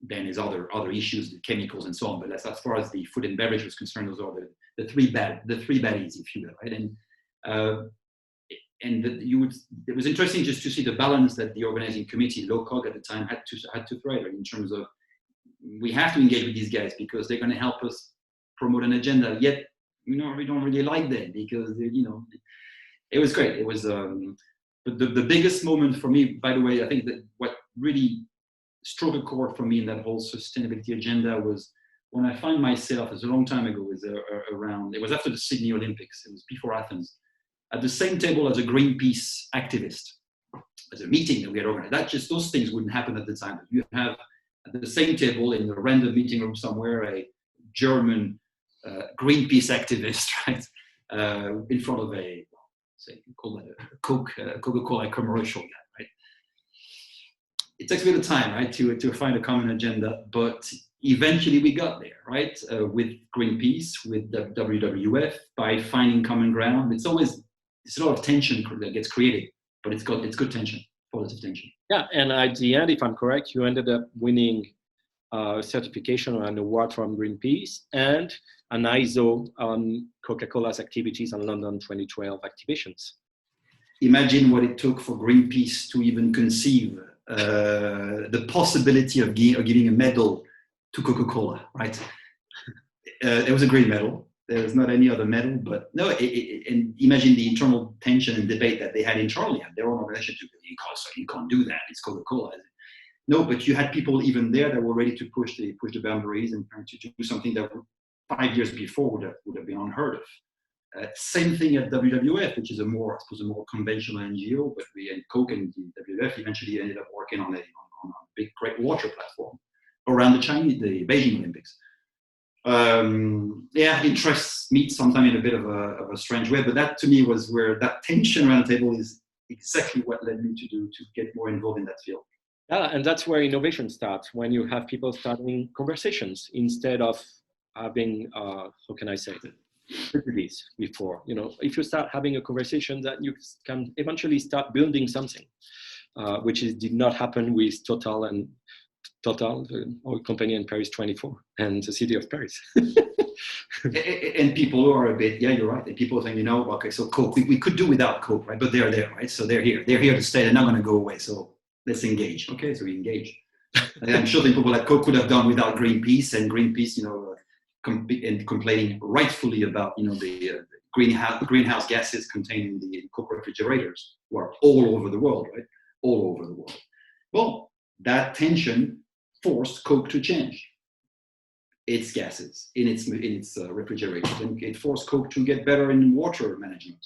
Then there's other issues, the chemicals and so on. But as far as the food and beverage was concerned, those are the three baddies, if you will, right? It was interesting just to see the balance that the organizing committee, LOCOG at the time, had to thread in terms of, we have to engage with these guys because they're going to help us promote an agenda. Yet, we don't really like them because it was great. It was, but the biggest moment for me, by the way, I think that what really struck a chord for me in that whole sustainability agenda was when I find myself, it's a long time ago, it was after the Sydney Olympics, it was before Athens, at the same table as a Greenpeace activist, as a meeting that we had organized. Those things wouldn't happen at the time. You have at the same table in a random meeting room somewhere, a German Greenpeace activist, right, in front of a Coca-Cola commercial guy, right? It takes a bit of time, right, to find a common agenda, but eventually we got there, right, with Greenpeace, with the WWF, by finding common ground. It's a lot of tension that gets created, but it's good tension, positive tension. Yeah, and at the end, if I'm correct, you ended up winning a certification or an award from Greenpeace and an ISO on Coca-Cola's activities on London 2012 activations. Imagine what it took for Greenpeace to even conceive the possibility of giving a medal to Coca-Cola, right? It was a green medal. There was not any other medal, but no. And imagine the internal tension and debate that they had internally at their own organization. You can't do that. It's Coca-Cola. No, but you had people even there that were ready to push the boundaries and to do something that 5 years before would have been unheard of. Same thing at WWF, which is a more conventional NGO, but we and Coke and the WWF eventually ended up working on a big great water platform around the Beijing Olympics. Interests meet sometimes in a bit of a strange way, but that to me was where that tension around the table is exactly what led me to get more involved in that field. Yeah, and that's where innovation starts, when you have people starting conversations instead of having, activities before. If you start having a conversation, that you can eventually start building something, which did not happen with Total, the oil company, in Paris 24, and the city of Paris. And people who are a bit, yeah, you're right. And people think, okay, so Coke, we could do without Coke, right? But they're there, right? So they're here to stay. They're not going to go away. So let's engage. Okay, so we engage. And I'm sure the people at Coke could have done without Greenpeace, and Greenpeace, and complaining rightfully about the greenhouse gases contained in the Coke refrigerators, who are all over the world, right? All over the world. Well, that tension forced Coke to change its gases in its refrigerators, and it forced Coke to get better in water management,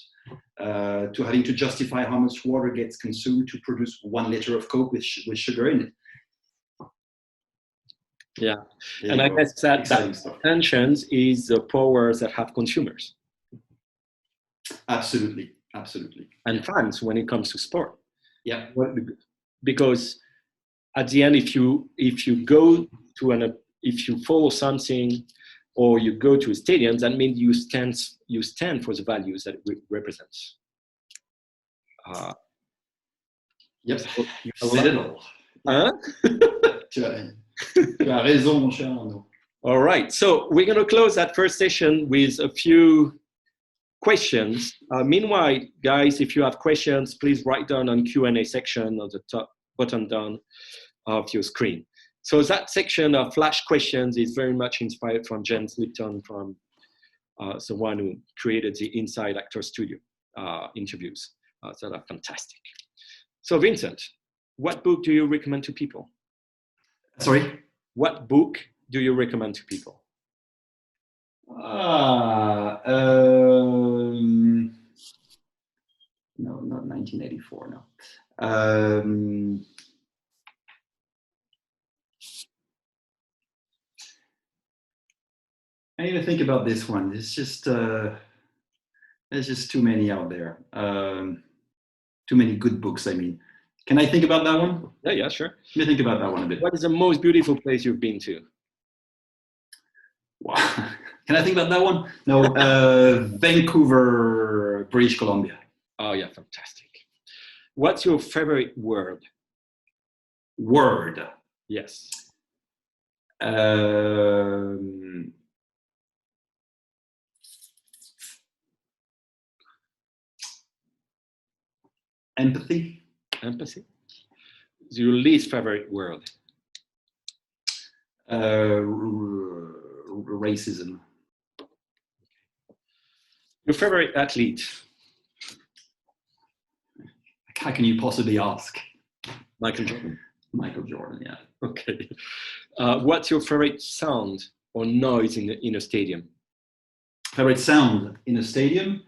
to having to justify how much water gets consumed to produce 1 liter of Coke with sugar in it. Yeah. There And you I go. guess that Exciting stuff. tensions is the powers that have consumers Absolutely, absolutely. and fans when it comes to sport. Yeah. Because at the end, if you go to if you follow something or you go to a stadium, that means you stand for the values that it represents. Yep. So You said it all. Huh? Tu as raison, mon cher Arnaud. All right. So we're going to close that first session with a few questions. Meanwhile, guys, if you have questions, please write down on Q&A section on the top bottom down of your screen. So that section of flash questions is very much inspired from James Lipton, from the one who created the Inside Actor Studio interviews. So they're fantastic. So Vincent, what book do you recommend to people? Sorry? What book do you recommend to people? No, not 1984, no. I need to think about this one. It's just there's just too many out there. Too many good books, I mean. Can I think about that one? Yeah, sure. Let me think about that one a bit. What is the most beautiful place you've been to? Wow. Can I think about that one? No, Vancouver, British Columbia. Oh yeah, fantastic. What's your favorite word? Word. Yes. Empathy. Empathy. Your least favorite word? Racism. Your favorite athlete? How can you possibly ask? Michael Jordan. Michael Jordan, yeah. Okay. What's your favorite sound or noise in a stadium? Favorite sound in a stadium?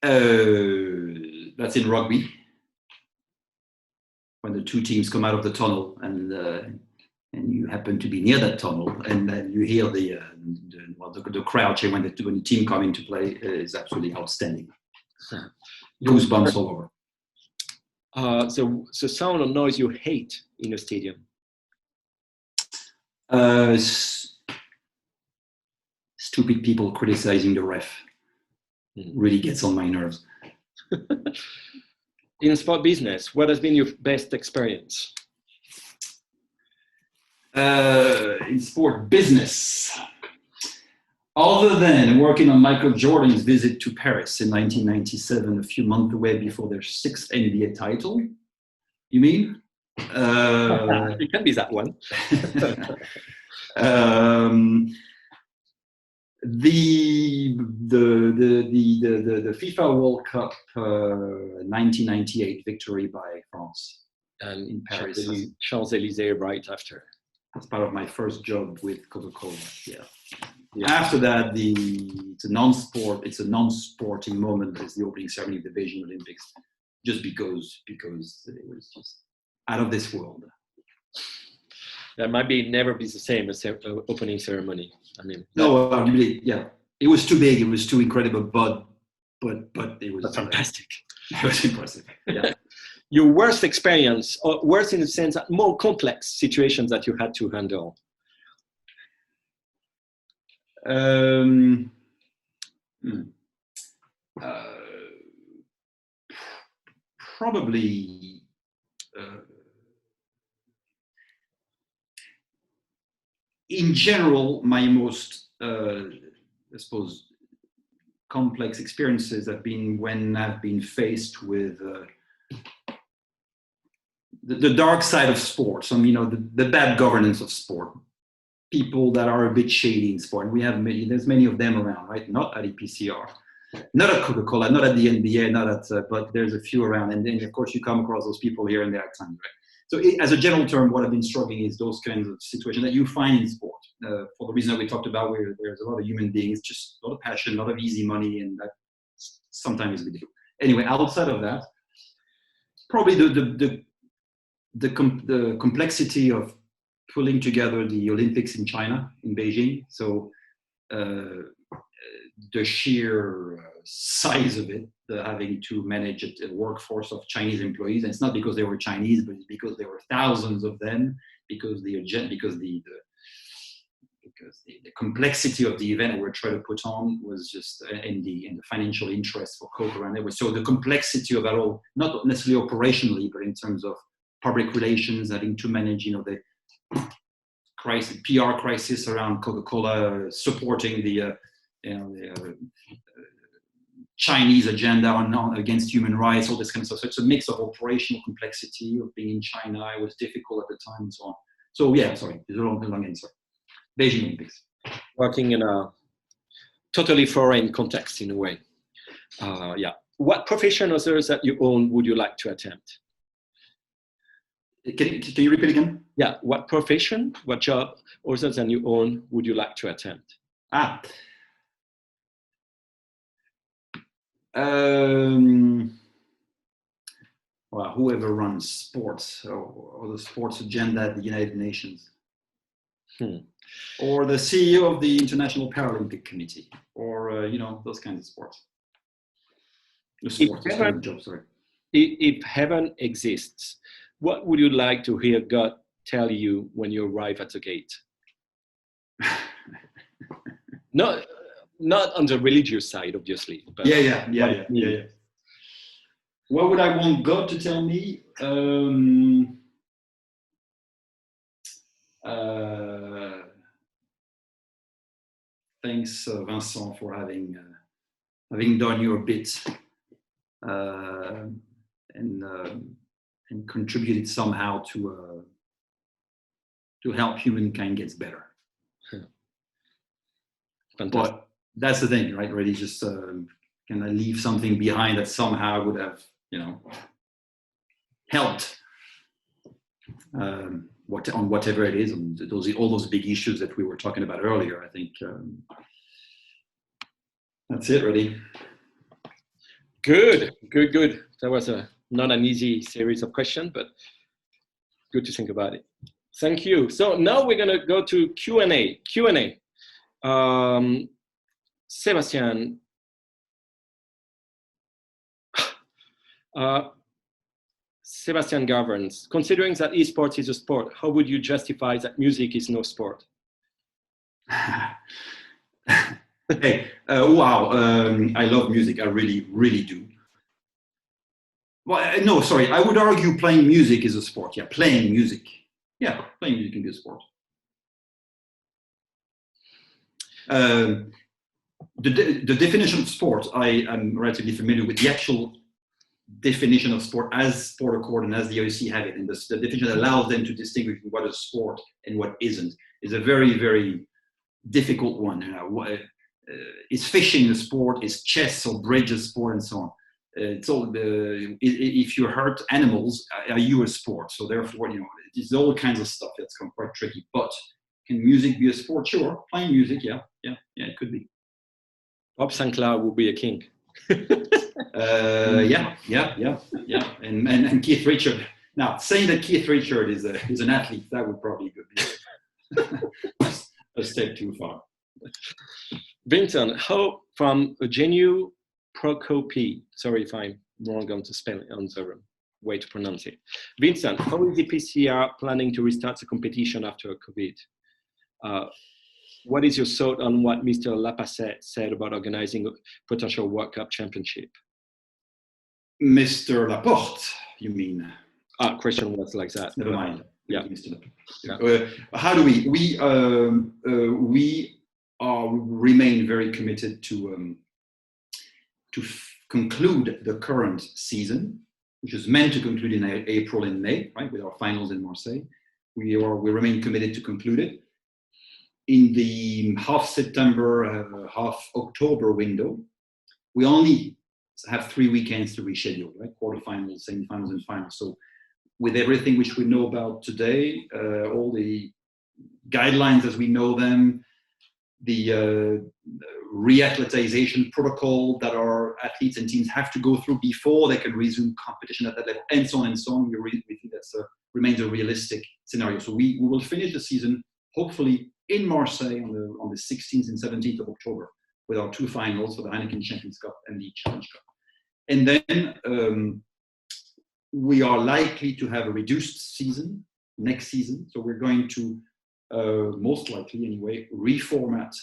That's in rugby. When the two teams come out of the tunnel and you happen to be near that tunnel, and then you hear the crowd cheer when the team come into play, is absolutely outstanding. Goosebumps all over. So sound or noise you hate in a stadium? Stupid people criticizing the ref. Really gets on my nerves. In sport business, what has been your best experience? In sport business, other than working on Michael Jordan's visit to Paris in 1997, a few months away before their 6th NBA title, you mean? It can be that one. The FIFA World Cup 1998 victory by France in Paris. Champs-Élysées right after. That's part of my first job with Coca-Cola. Yeah. After that, it's a non-sporting moment. It's the opening ceremony of the Beijing Olympics, just because it was just out of this world. That might never be the same as opening ceremony. I mean, it was too big. It was too incredible, but it was fantastic. It was impressive. Yeah. Your worst experience, or worse in the sense that more complex situations that you had to handle? Probably in general, my most, I suppose, complex experiences have been when I've been faced with the dark side of sports. The bad governance of sport. People that are a bit shady in sport. And there's many of them around, right? Not at EPCR, not at Coca-Cola, not at the NBA, but there's a few around. And then, of course, you come across those people here and there at times, right? So as a general term, what I've been struggling is those kinds of situations that you find in sport. For the reason that we talked about, where there's a lot of human beings, just a lot of passion, a lot of easy money, and that sometimes is a bit difficult. Anyway, outside of that, probably the complexity of pulling together the Olympics in China, in Beijing. So the sheer size of it, having to manage a workforce of Chinese employees, and it's not because they were Chinese, but it's because there were thousands of them, because the complexity of the event we're trying to put on was just in the financial interest for Coca, and it was so the complexity of it all, not necessarily operationally, but in terms of public relations, having to manage, the crisis, PR crisis around Coca-Cola, supporting the Chinese agenda against human rights, all this kind of stuff. So it's a mix of operational complexity of being in China. It was difficult at the time and so on. So yeah, sorry, it's a long answer. Beijing Olympics. Working in a totally foreign context in a way. Yeah. What profession others that you own would you like to attempt? Can you repeat again? Yeah. What profession, what job others than you own would you like to attempt? Well, whoever runs sports or the sports agenda at the United Nations. Or the CEO of the International Paralympic Committee, or those kinds of sports. If heaven exists, what would you like to hear God tell you when you arrive at the gate? Not on the religious side, obviously. But yeah. What would I want God to tell me? Thanks, Vincent, for having done your bit and contributed somehow to help humankind gets better. Fantastic. But that's the thing, right? Really, just can I leave something behind that somehow would have, helped on whatever it is, and all those big issues that we were talking about earlier. I think that's it, really. Good. That was not an easy series of questions, but good to think about it. Thank you. So now we're going to go to Q&A. Sebastian. Sebastian Governs, considering that esports is a sport, how would you justify that music is no sport? Hey, wow, I love music. I really, really do. Well, no, sorry. I would argue playing music is a sport. Yeah, playing music. Yeah, playing music can be a sport. The definition of sport, I am relatively familiar with the actual definition of sport as Sport Accord and as the IOC have it, and the definition that allows them to distinguish what is sport and what isn't is a very, very difficult one. Is fishing a sport? Is chess or bridge a sport, and so on? It's all if you hurt animals, are you a sport? So therefore, it's all kinds of stuff that's quite tricky. But can music be a sport? Sure, playing music, yeah, it could be. Bob Sinclair would be a king. Yeah, and Keith Richard. Now, saying that Keith Richard is an athlete, that would probably be a step too far. Vincent, how from Eugeniu Procopi, sorry if I'm wrong on the spelling, on the way to pronounce it. Vincent, how is the EPCR planning to restart the competition after COVID? What is your thought on what Mr. Lapasset said about organizing a potential World Cup championship? Mr. Laporte, you mean? Question was like that. Never mind. Yeah. Mr. Yeah. How do we remain very committed to conclude the current season, which is meant to conclude in April and May, right, with our finals in Marseille. We remain committed to conclude it. In the half September, half October window, we only have 3 weekends to reschedule, right? Quarterfinals, semifinals, and finals. So with everything which we know about today, all the guidelines as we know them, the re-athletization protocol that our athletes and teams have to go through before they can resume competition at that level, and so on and so on. We think that remains a realistic scenario. So we will finish the season hopefully in Marseille on the 16th and 17th of October with our 2 finals for the Heineken Champions Cup and the Challenge Cup. And then we are likely to have a reduced season next season. So we're going to, most likely anyway, reformat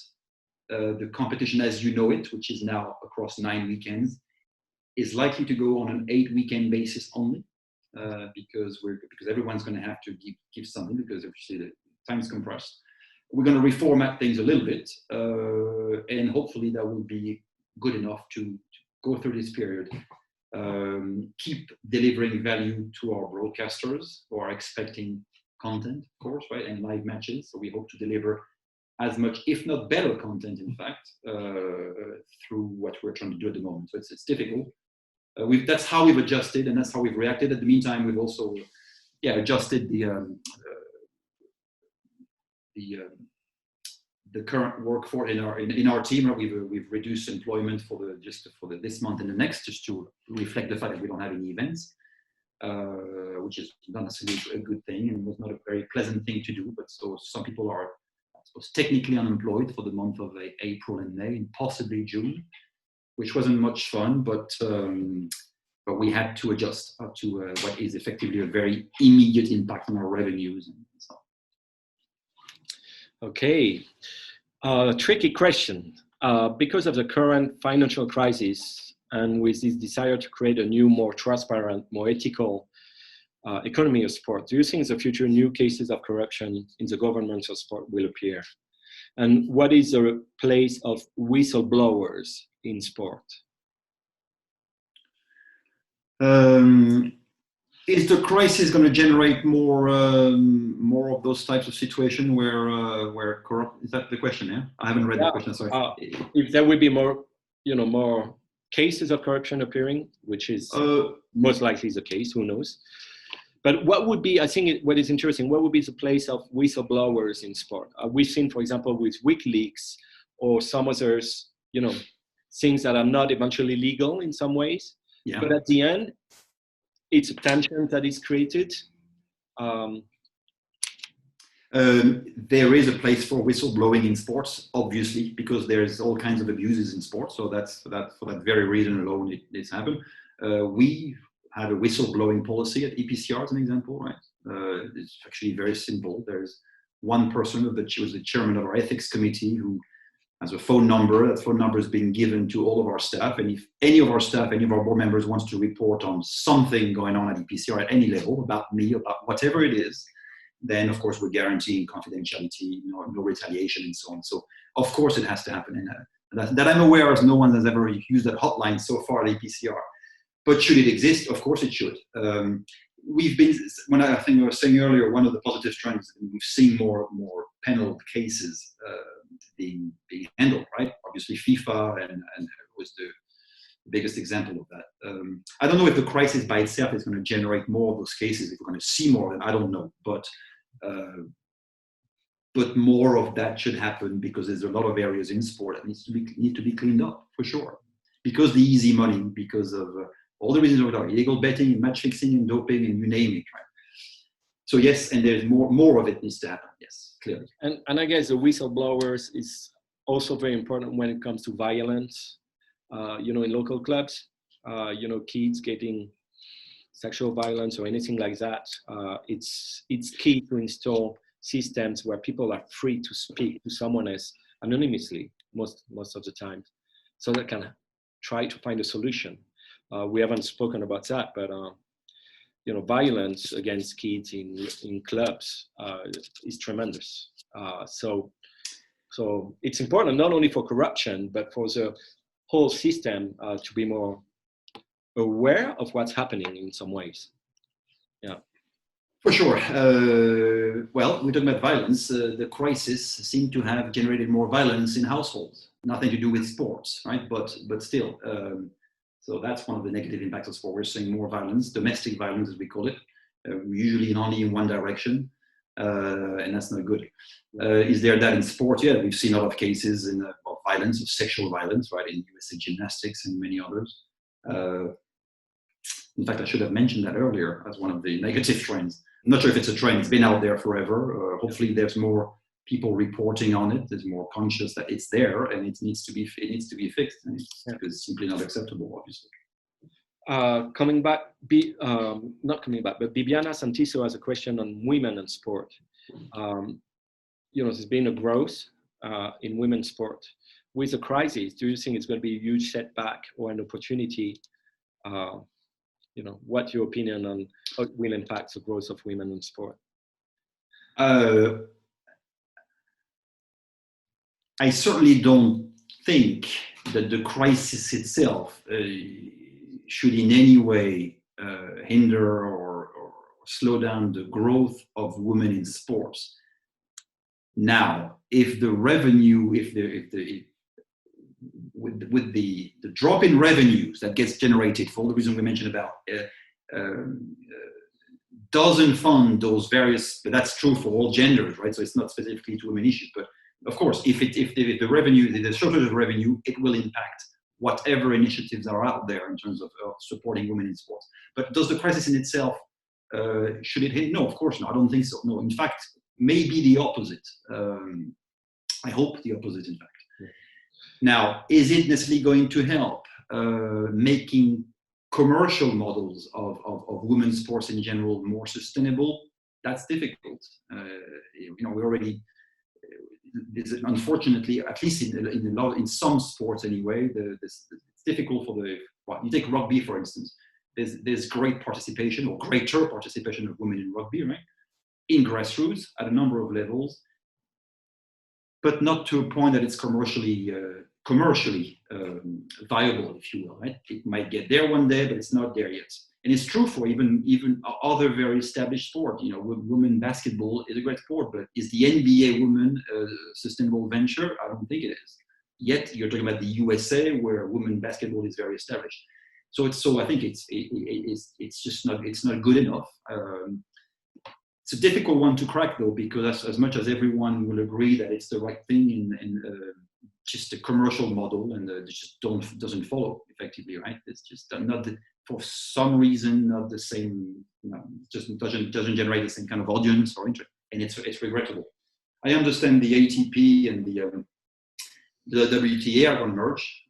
the competition as you know it, which is now across 9 weekends, is likely to go on an 8-weekend basis only, because everyone's going to have to give something, because obviously the time's compressed. We're going to reformat things a little bit, and hopefully that will be good enough to go through this period, keep delivering value to our broadcasters who are expecting content, of course, right, and live matches. So we hope to deliver as much, if not better content, in fact, through what we're trying to do at the moment. So it's difficult. That's how we've adjusted, and that's how we've reacted. At the meantime, we've also adjusted the current workforce in our team. We've reduced employment for this month and the next, just to reflect the fact that we don't have any events, which is not necessarily a good thing, and was not a very pleasant thing to do. But so some people are, I suppose, technically unemployed for the month of April and May, and possibly June, which wasn't much fun, but we had to adjust to what is effectively a very immediate impact on our revenues and so on. Okay, tricky question. Because of the current financial crisis, and with this desire to create a new, more transparent, more ethical economy of sport, do you think in the future new cases of corruption in the governance of sport will appear? And what is the place of whistleblowers in sport? Is the crisis going to generate more of those types of situations where corrupt? Is that the question? Yeah, I haven't read the question. Sorry. If there will be more cases of corruption appearing, which is most likely the case. Who knows? But what would be? I think what is interesting. What would be the place of whistleblowers in sport? We've seen, for example, with WikiLeaks or some others, things that are not eventually legal in some ways. Yeah. But at the end, it's a tension that is created. There is a place for whistleblowing in sports, obviously, because there's all kinds of abuses in sports. So for that very reason alone, it's happened. We have a whistleblowing policy at EPCR, as an example, right? It's actually very simple. There's one person who was the chairman of our ethics committee who has a phone number. That phone number has been given to all of our staff. And if any of our staff, any of our board members wants to report on something going on at EPCR at any level, about me, about whatever it is, then of course we're guaranteeing confidentiality, no retaliation and so on. So of course it has to happen. And that I'm aware of, no one has ever used that hotline so far at EPCR. But should it exist? Of course it should. When I think I was saying earlier, one of the positive trends, we've seen more penal cases being handled, right? Obviously FIFA and was the biggest example of that. I don't know if the crisis by itself is going to generate more of those cases, if we're going to see more of them, I don't know. But more of that should happen, because there's a lot of areas in sport that need to be cleaned up, for sure. Because the easy money, because of all the reasons are illegal betting, match fixing, and doping, and you name it, right? So yes, and there's more of it needs to happen. Yes, clearly. And I guess the whistleblowers is also very important when it comes to violence. In local clubs, kids getting sexual violence or anything like that. It's key to install systems where people are free to speak to someone else anonymously most of the time, so they can try to find a solution. We haven't spoken about that, but violence against kids in clubs is tremendous. So it's important not only for corruption, but for the whole system to be more aware of what's happening in some ways. Yeah. For sure. Well, we're talking about violence. The crisis seemed to have generated more violence in households. Nothing to do with sports, right? But still. So that's one of the negative impacts of sport. We're seeing more violence, domestic violence as we call it, usually only in one direction. and that's not good. Is there that in sport? Yeah, we've seen a lot of cases of violence, of sexual violence, right, in USA gymnastics and many others. In fact, I should have mentioned that earlier as one of the negative trends. I'm not sure if it's a trend. It's been out there forever. Hopefully, there's more people reporting on it. There's more conscious that it's there and it needs to be fixed. And because it's simply not acceptable, obviously. Not coming back, but Bibiana Santiso has a question on women and sport. There's been a growth in women's sport. With the crisis, do you think it's going to be a huge setback or an opportunity? What's your opinion on how it will impact the growth of women in sport? I certainly don't think that the crisis itself should in any way hinder or slow down the growth of women in sports. Now, if the revenue, with the drop in revenues that gets generated for all the reasons we mentioned about, doesn't fund those various, but that's true for all genders, right? So it's not specifically to women issues, but of course, if the revenue, the shortage of revenue, it will impact whatever initiatives are out there in terms of supporting women in sports. But does the crisis in itself, should it hit? No, of course not. I don't think so. No, in fact, maybe the opposite. I hope the opposite, in fact. Yeah. Now, is it necessarily going to help making commercial models of women's sports in general more sustainable? That's difficult. We already, unfortunately, at least in some sports anyway, it's difficult for you take rugby, for instance. There's great participation or greater participation of women in rugby, right? In grassroots at a number of levels, but not to a point that it's commercially viable, if you will, right? It might get there one day, but it's not there yet. And it's true for even other very established sport. Women basketball is a great sport, but is the NBA women a sustainable venture? I don't think it is. Yet you're talking about the USA, where women basketball is very established. So I think it's just not good enough. It's a difficult one to crack, though, because as much as everyone will agree that it's the right thing in just a commercial model, and it just doesn't follow effectively, right? It's just not for some reason not the same. Just doesn't generate the same kind of audience or interest, and it's regrettable. I understand the ATP and the WTA are going to merge,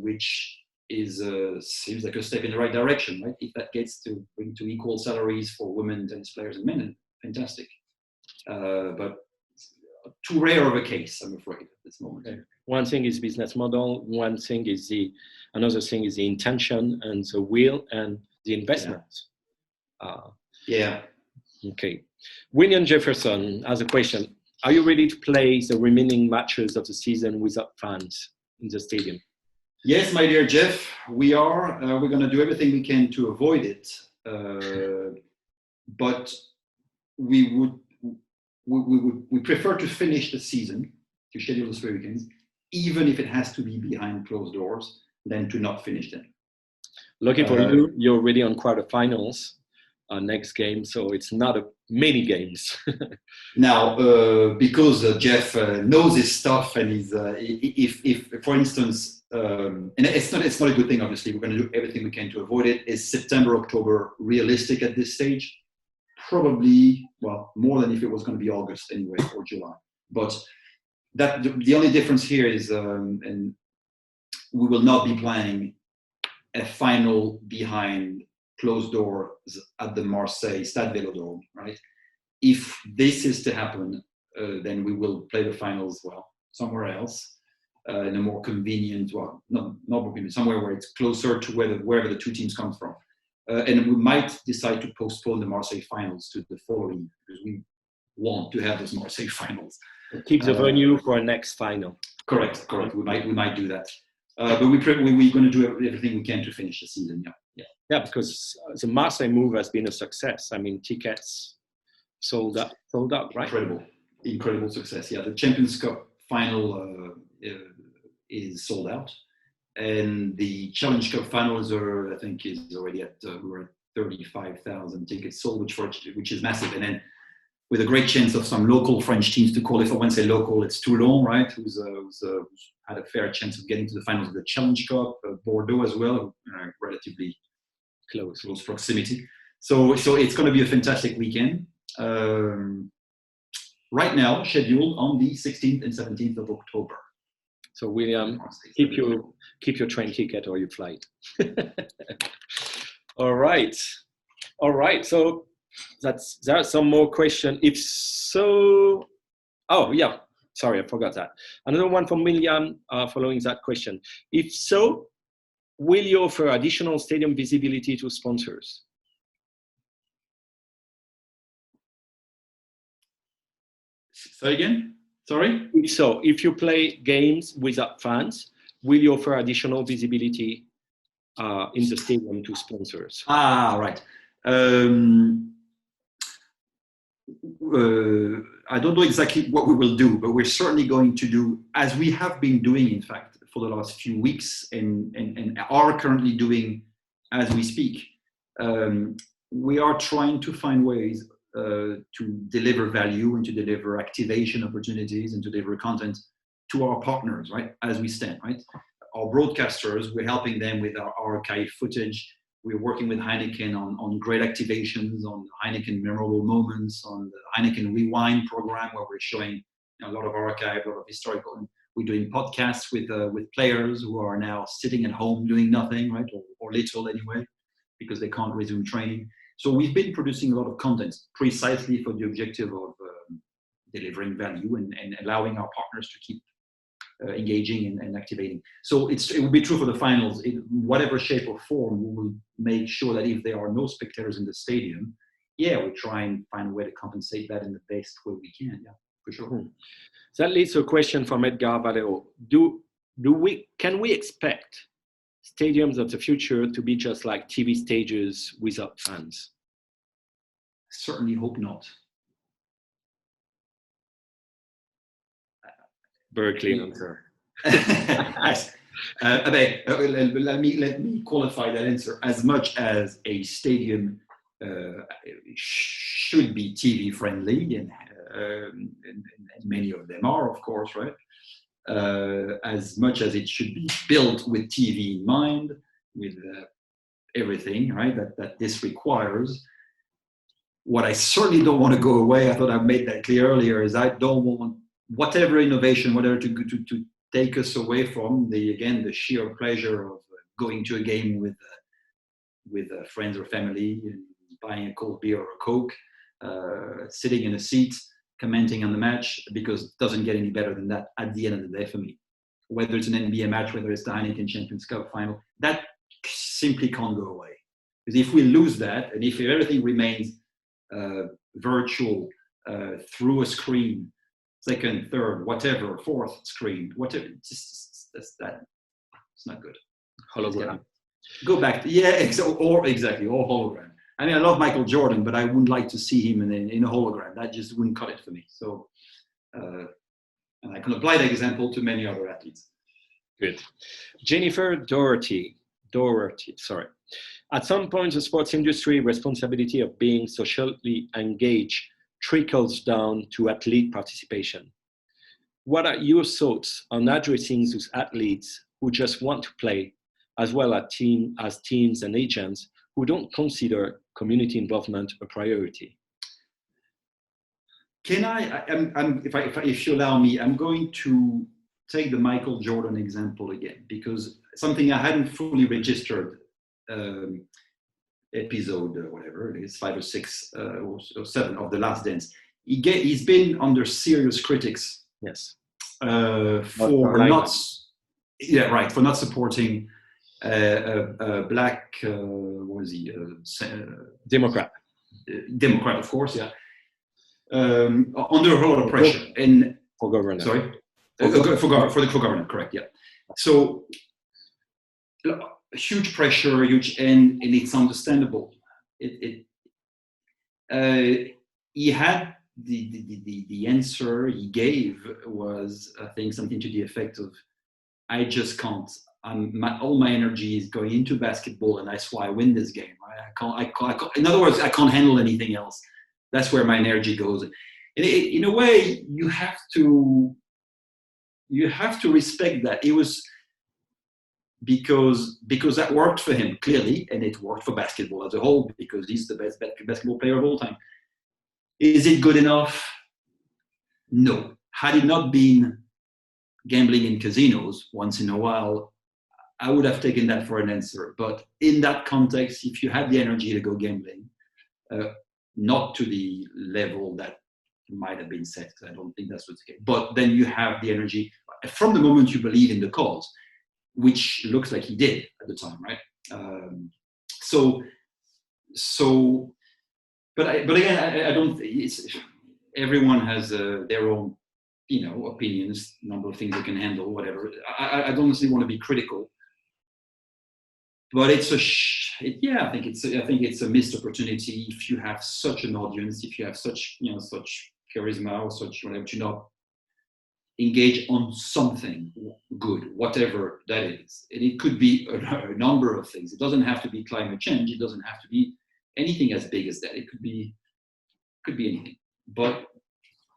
which seems like a step in the right direction, right? If that gets to bring to equal salaries for women tennis players and men, fantastic. But too rare of a case, I'm afraid, at this moment. Okay. One thing is business model. Another thing is the intention and the will and the investment. Yeah. Okay. William Jefferson has a question. Are you ready to play the remaining matches of the season without fans in the stadium? Yes, my dear Jeff, we are. We're going to do everything we can to avoid it. But we prefer to finish the season, to schedule the 3 weekends, even if it has to be behind closed doors, than to not finish them. Lucky for you, you're already on quarterfinals next game, so it's not many games. Now, because Jeff knows his stuff, and if for instance, and it's not a good thing, obviously, we're going to do everything we can to avoid it. Is September, October realistic at this stage? Probably, well, more than if it was going to be August anyway, or July. But the only difference here is, and we will not be playing a final behind closed doors at the Marseille Stade Vélodrome, right? If this is to happen, then we will play the finals, somewhere else, in a more convenient, not more convenient, somewhere where it's closer to wherever the two teams come from. And we might decide to postpone the Marseille finals to the following, because we want to have those Marseille finals. Keep the venue for our next final. Correct. We might do that. But we're going to do everything we can to finish the season. Yeah, because the Marseille move has been a success. I mean, tickets sold out, right? Incredible success. Yeah, the Champions Cup final is sold out, and the Challenge Cup finals I think is already at we're at 35,000 tickets sold, which is massive. And then with a great chance of some local French teams to qualify. When I say local, it's Toulon, right? Who's had a fair chance of getting to the finals of the Challenge Cup. Bordeaux as well, relatively close proximity. So it's going to be a fantastic weekend. Right now, scheduled on the 16th and 17th of October. So William, keep your train ticket or your flight. All right. So there are some more questions. If so, oh yeah, sorry, I forgot that. Another one from William following that question. If so, will you offer additional stadium visibility to sponsors? Say again? Sorry? If so, if you play games without fans, will you offer additional visibility in the stadium to sponsors? Right. I don't know exactly what we will do, but we're certainly going to do, as we have been doing, in fact, for the last few weeks and are currently doing as we speak. We are trying to find ways to deliver value and to deliver activation opportunities and to deliver content to our partners, right, as we stand, right? Our broadcasters, we're helping them with our archive footage. We're working with Heineken on great activations, on Heineken memorable moments, on the Heineken Rewind program, where we're showing a lot of archive, a lot of historical. And we're doing podcasts with players who are now sitting at home doing nothing, right, or little anyway, because they can't resume training. So we've been producing a lot of content precisely for the objective of delivering value and allowing our partners to keep engaging and activating. So it will be true for the finals. In whatever shape or form, we will make sure that if there are no spectators in the stadium, we try and find a way to compensate that in the best way we can. Yeah, for sure. That leads to a question from Edgar Valero. Can we expect stadiums of the future to be just like TV stages without fans? Certainly hope not. Very clear answer. Let me qualify that answer. As much as a stadium should be TV friendly, and many of them are, of course, right? As much as it should be built with TV in mind, with everything, right, that this requires. What I certainly don't want to go away, I thought I made that clear earlier, is I don't want whatever innovation, whatever to take us away from the sheer pleasure of going to a game with friends or family and buying a cold beer or a Coke, sitting in a seat, commenting on the match, because it doesn't get any better than that at the end of the day for me. Whether it's an NBA match, whether it's the Heineken Champions Cup final, that simply can't go away. Because if we lose that, and if everything remains virtual through a screen, second, third, whatever, fourth screen, whatever, that's it's not good. Hologram. Go back to, or hologram. I mean, I love Michael Jordan, but I wouldn't like to see him in a hologram. That just wouldn't cut it for me. So, and I can apply that example to many other athletes. Good. Jennifer Doherty, sorry. At some point, the sports industry responsibility of being socially engaged trickles down to athlete participation. What are your thoughts on addressing those athletes who just want to play, as well as teams and agents who don't consider community involvement a priority? Can if you allow me, I'm going to take the Michael Jordan example again, because something I hadn't fully registered episode, whatever it is, 5 or 6 or 7 of The Last Dance. He's been under serious critics. Yes. For not supporting a black, what was he? Democrat. Democrat, of course, yeah. Under a lot of pressure and for government. Sorry, for the government, correct? Yeah. So huge pressure, and it's understandable. He had the answer he gave was, I think, something to the effect of, I just can't. All my energy is going into basketball, and that's why I win this game. Right? I can't. In other words, I can't handle anything else. That's where my energy goes. In a way, you have to respect that. It was because that worked for him clearly, and it worked for basketball as a whole because he's the best basketball player of all time. Is it good enough? No. Had it not been gambling in casinos once in a while, I would have taken that for an answer. But in that context, if you have the energy to go gambling, not to the level that might have been set, because I don't think that's what's the case, but then you have the energy from the moment you believe in the cause, which looks like he did at the time, right? But again, I don't. Everyone has their own, opinions, number of things they can handle, whatever. I don't necessarily want to be critical, but I think it's a missed opportunity if you have such an audience, if you have such charisma or such whatever, to not engage on something good, whatever that is. And it could be a number of things. It doesn't have to be climate change. It doesn't have to be anything as big as that. It could be anything. But a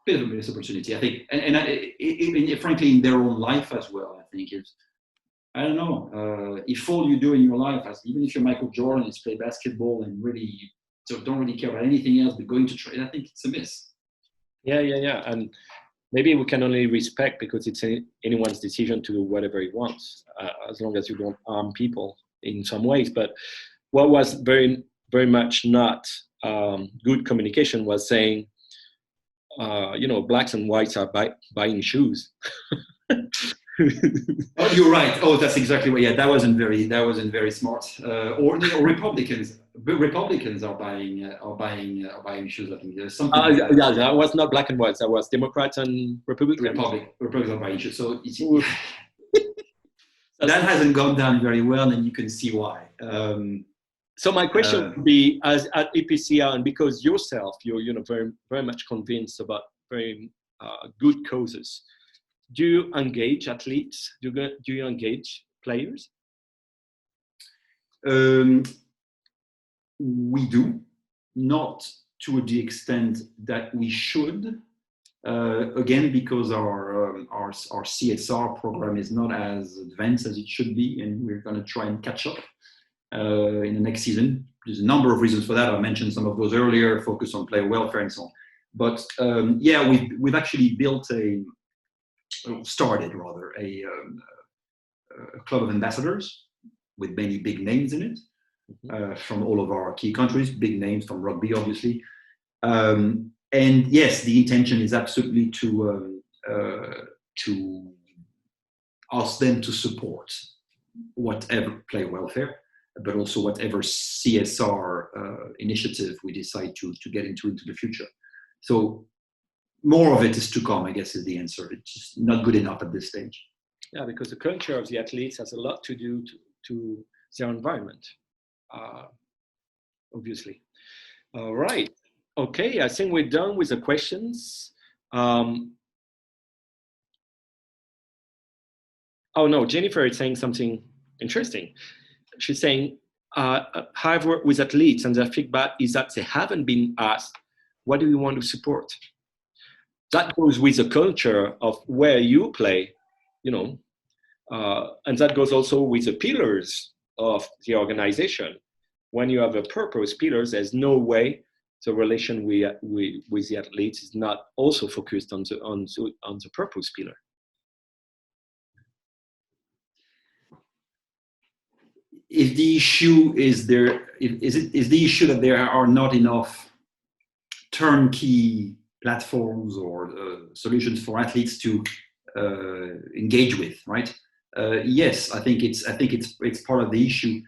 bit of a missed opportunity, I think. And frankly, in their own life as well, I think I don't know. If all you do in your life, even if you're Michael Jordan, is play basketball and really don't really care about anything else but going to train, I think it's a miss. Yeah. And maybe we can only respect because it's anyone's decision to do whatever he wants, as long as you don't harm people in some ways. But what was very, very much not good communication was saying, blacks and whites are buying shoes. Oh, you're right. Oh, that's exactly what. Yeah, that wasn't very smart. Or Republicans. But Republicans are buying shoes. I think there's something. Yeah, that was not black and white. That was Democrats and Republicans. Republicans are buying shoes. So that hasn't gone down very well, and you can see why. So my question would be, as at EPCR, and because yourself, you're very, very much convinced about very good causes. Do you engage athletes? Do you engage players? We do, not to the extent that we should. Again, because our CSR program is not as advanced as it should be, and we're going to try and catch up in the next season. There's a number of reasons for that. I mentioned some of those earlier, focus on player welfare and so on. But we've actually started a club of ambassadors with many big names in it, from all of our key countries, big names from rugby, obviously. And yes, the intention is absolutely to ask them to support whatever player welfare, but also whatever CSR initiative we decide to get into the future. So more of it is to come, I guess, is the answer. It's just not good enough at this stage. Yeah, because the culture of the athletes has a lot to do to their environment, obviously. All right. Okay, I think we're done with the questions. Oh no, Jennifer is saying something interesting. She's saying, I've worked with athletes and their feedback is that they haven't been asked, what do you want to support? That goes with the culture of where you play, and that goes also with the pillars of the organization. When you have a purpose pillars, there's no way the relation with the athletes is not also focused on the purpose pillar. If the issue is the issue that there are not enough turnkey platforms or solutions for athletes to engage with, right? Yes, I think it's part of the issue.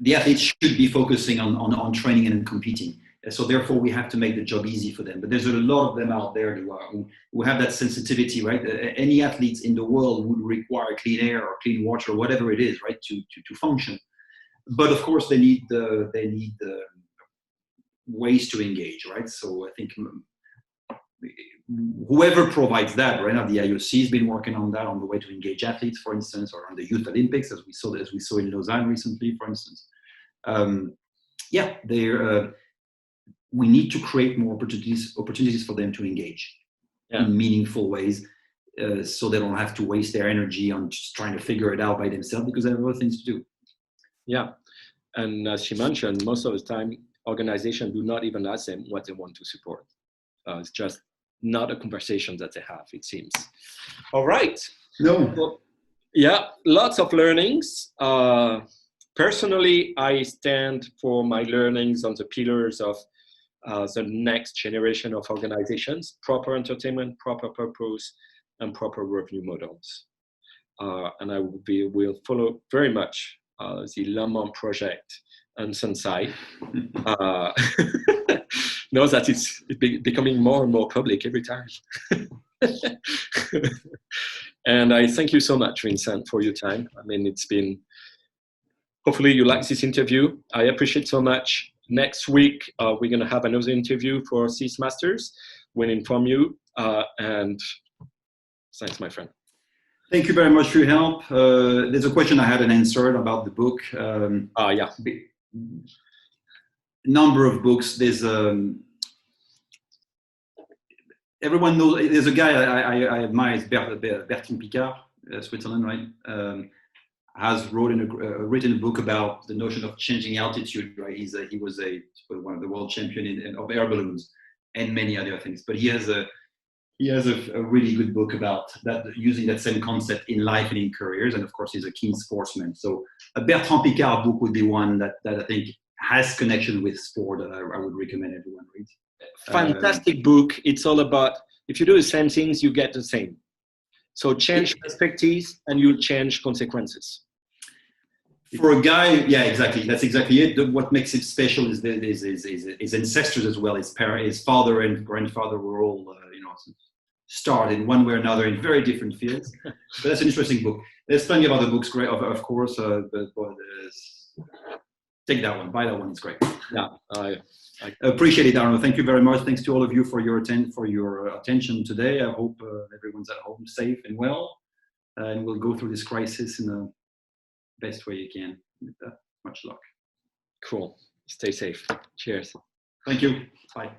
The athletes should be focusing on training and competing. So therefore, we have to make the job easy for them. But there's a lot of them out there who have that sensitivity, right? Any athletes in the world would require clean air or clean water or whatever it is, right, to function. But of course, they need the ways to engage, right? So I think whoever provides that, right now the IOC has been working on that, on the way to engage athletes, for instance, or on the Youth Olympics, as we saw in Lausanne recently, for instance. We need to create more opportunities for them to engage in meaningful ways, so they don't have to waste their energy on just trying to figure it out by themselves, because they have other things to do. Yeah, and as she mentioned, most of the time organizations do not even ask them what they want to support. It's just not a conversation that they have, it seems. All right. No. Well, yeah, lots of learnings. Personally, I stand for my learnings on the pillars of the next generation of organizations: proper entertainment, proper purpose, and proper revenue models. And I will follow very much the Le Mans project and Sensei. Know that it's becoming more and more public every time. And I thank you so much, Vincent, for your time. I mean, it's been, hopefully you like this interview. I appreciate so much. Next week, we're going to have another interview for SiS Masters. We'll inform you. And thanks, my friend. Thank you very much for your help. There's a question I hadn't answered about the book. Yeah. Number of books. There's everyone knows. There's a guy I admire, Bertrand Piccard, Switzerland, right? Has written a book about the notion of changing altitude. Right, he was one of the world champion of air balloons and many other things. But he has a really good book about that, using that same concept in life and in careers. And of course, he's a keen sportsman. So a Bertrand Piccard book would be one that I think has connection with sport that I would recommend everyone read. Fantastic book. It's all about, if you do the same things, you get the same. So change perspectives and you'll change consequences. For a guy, yeah, exactly. That's exactly it. What makes it special is his ancestors as well. His father and grandfather were all, starred in one way or another in very different fields. But that's an interesting book. There's plenty of other books, great, of course. But take that one. Buy that one. It's great. Yeah, I appreciate it, Arno. Thank you very much. Thanks to all of you for your attention today. I hope everyone's at home safe and well, and we'll go through this crisis in the best way you can. Much luck. Cool. Stay safe. Cheers. Thank you. Bye.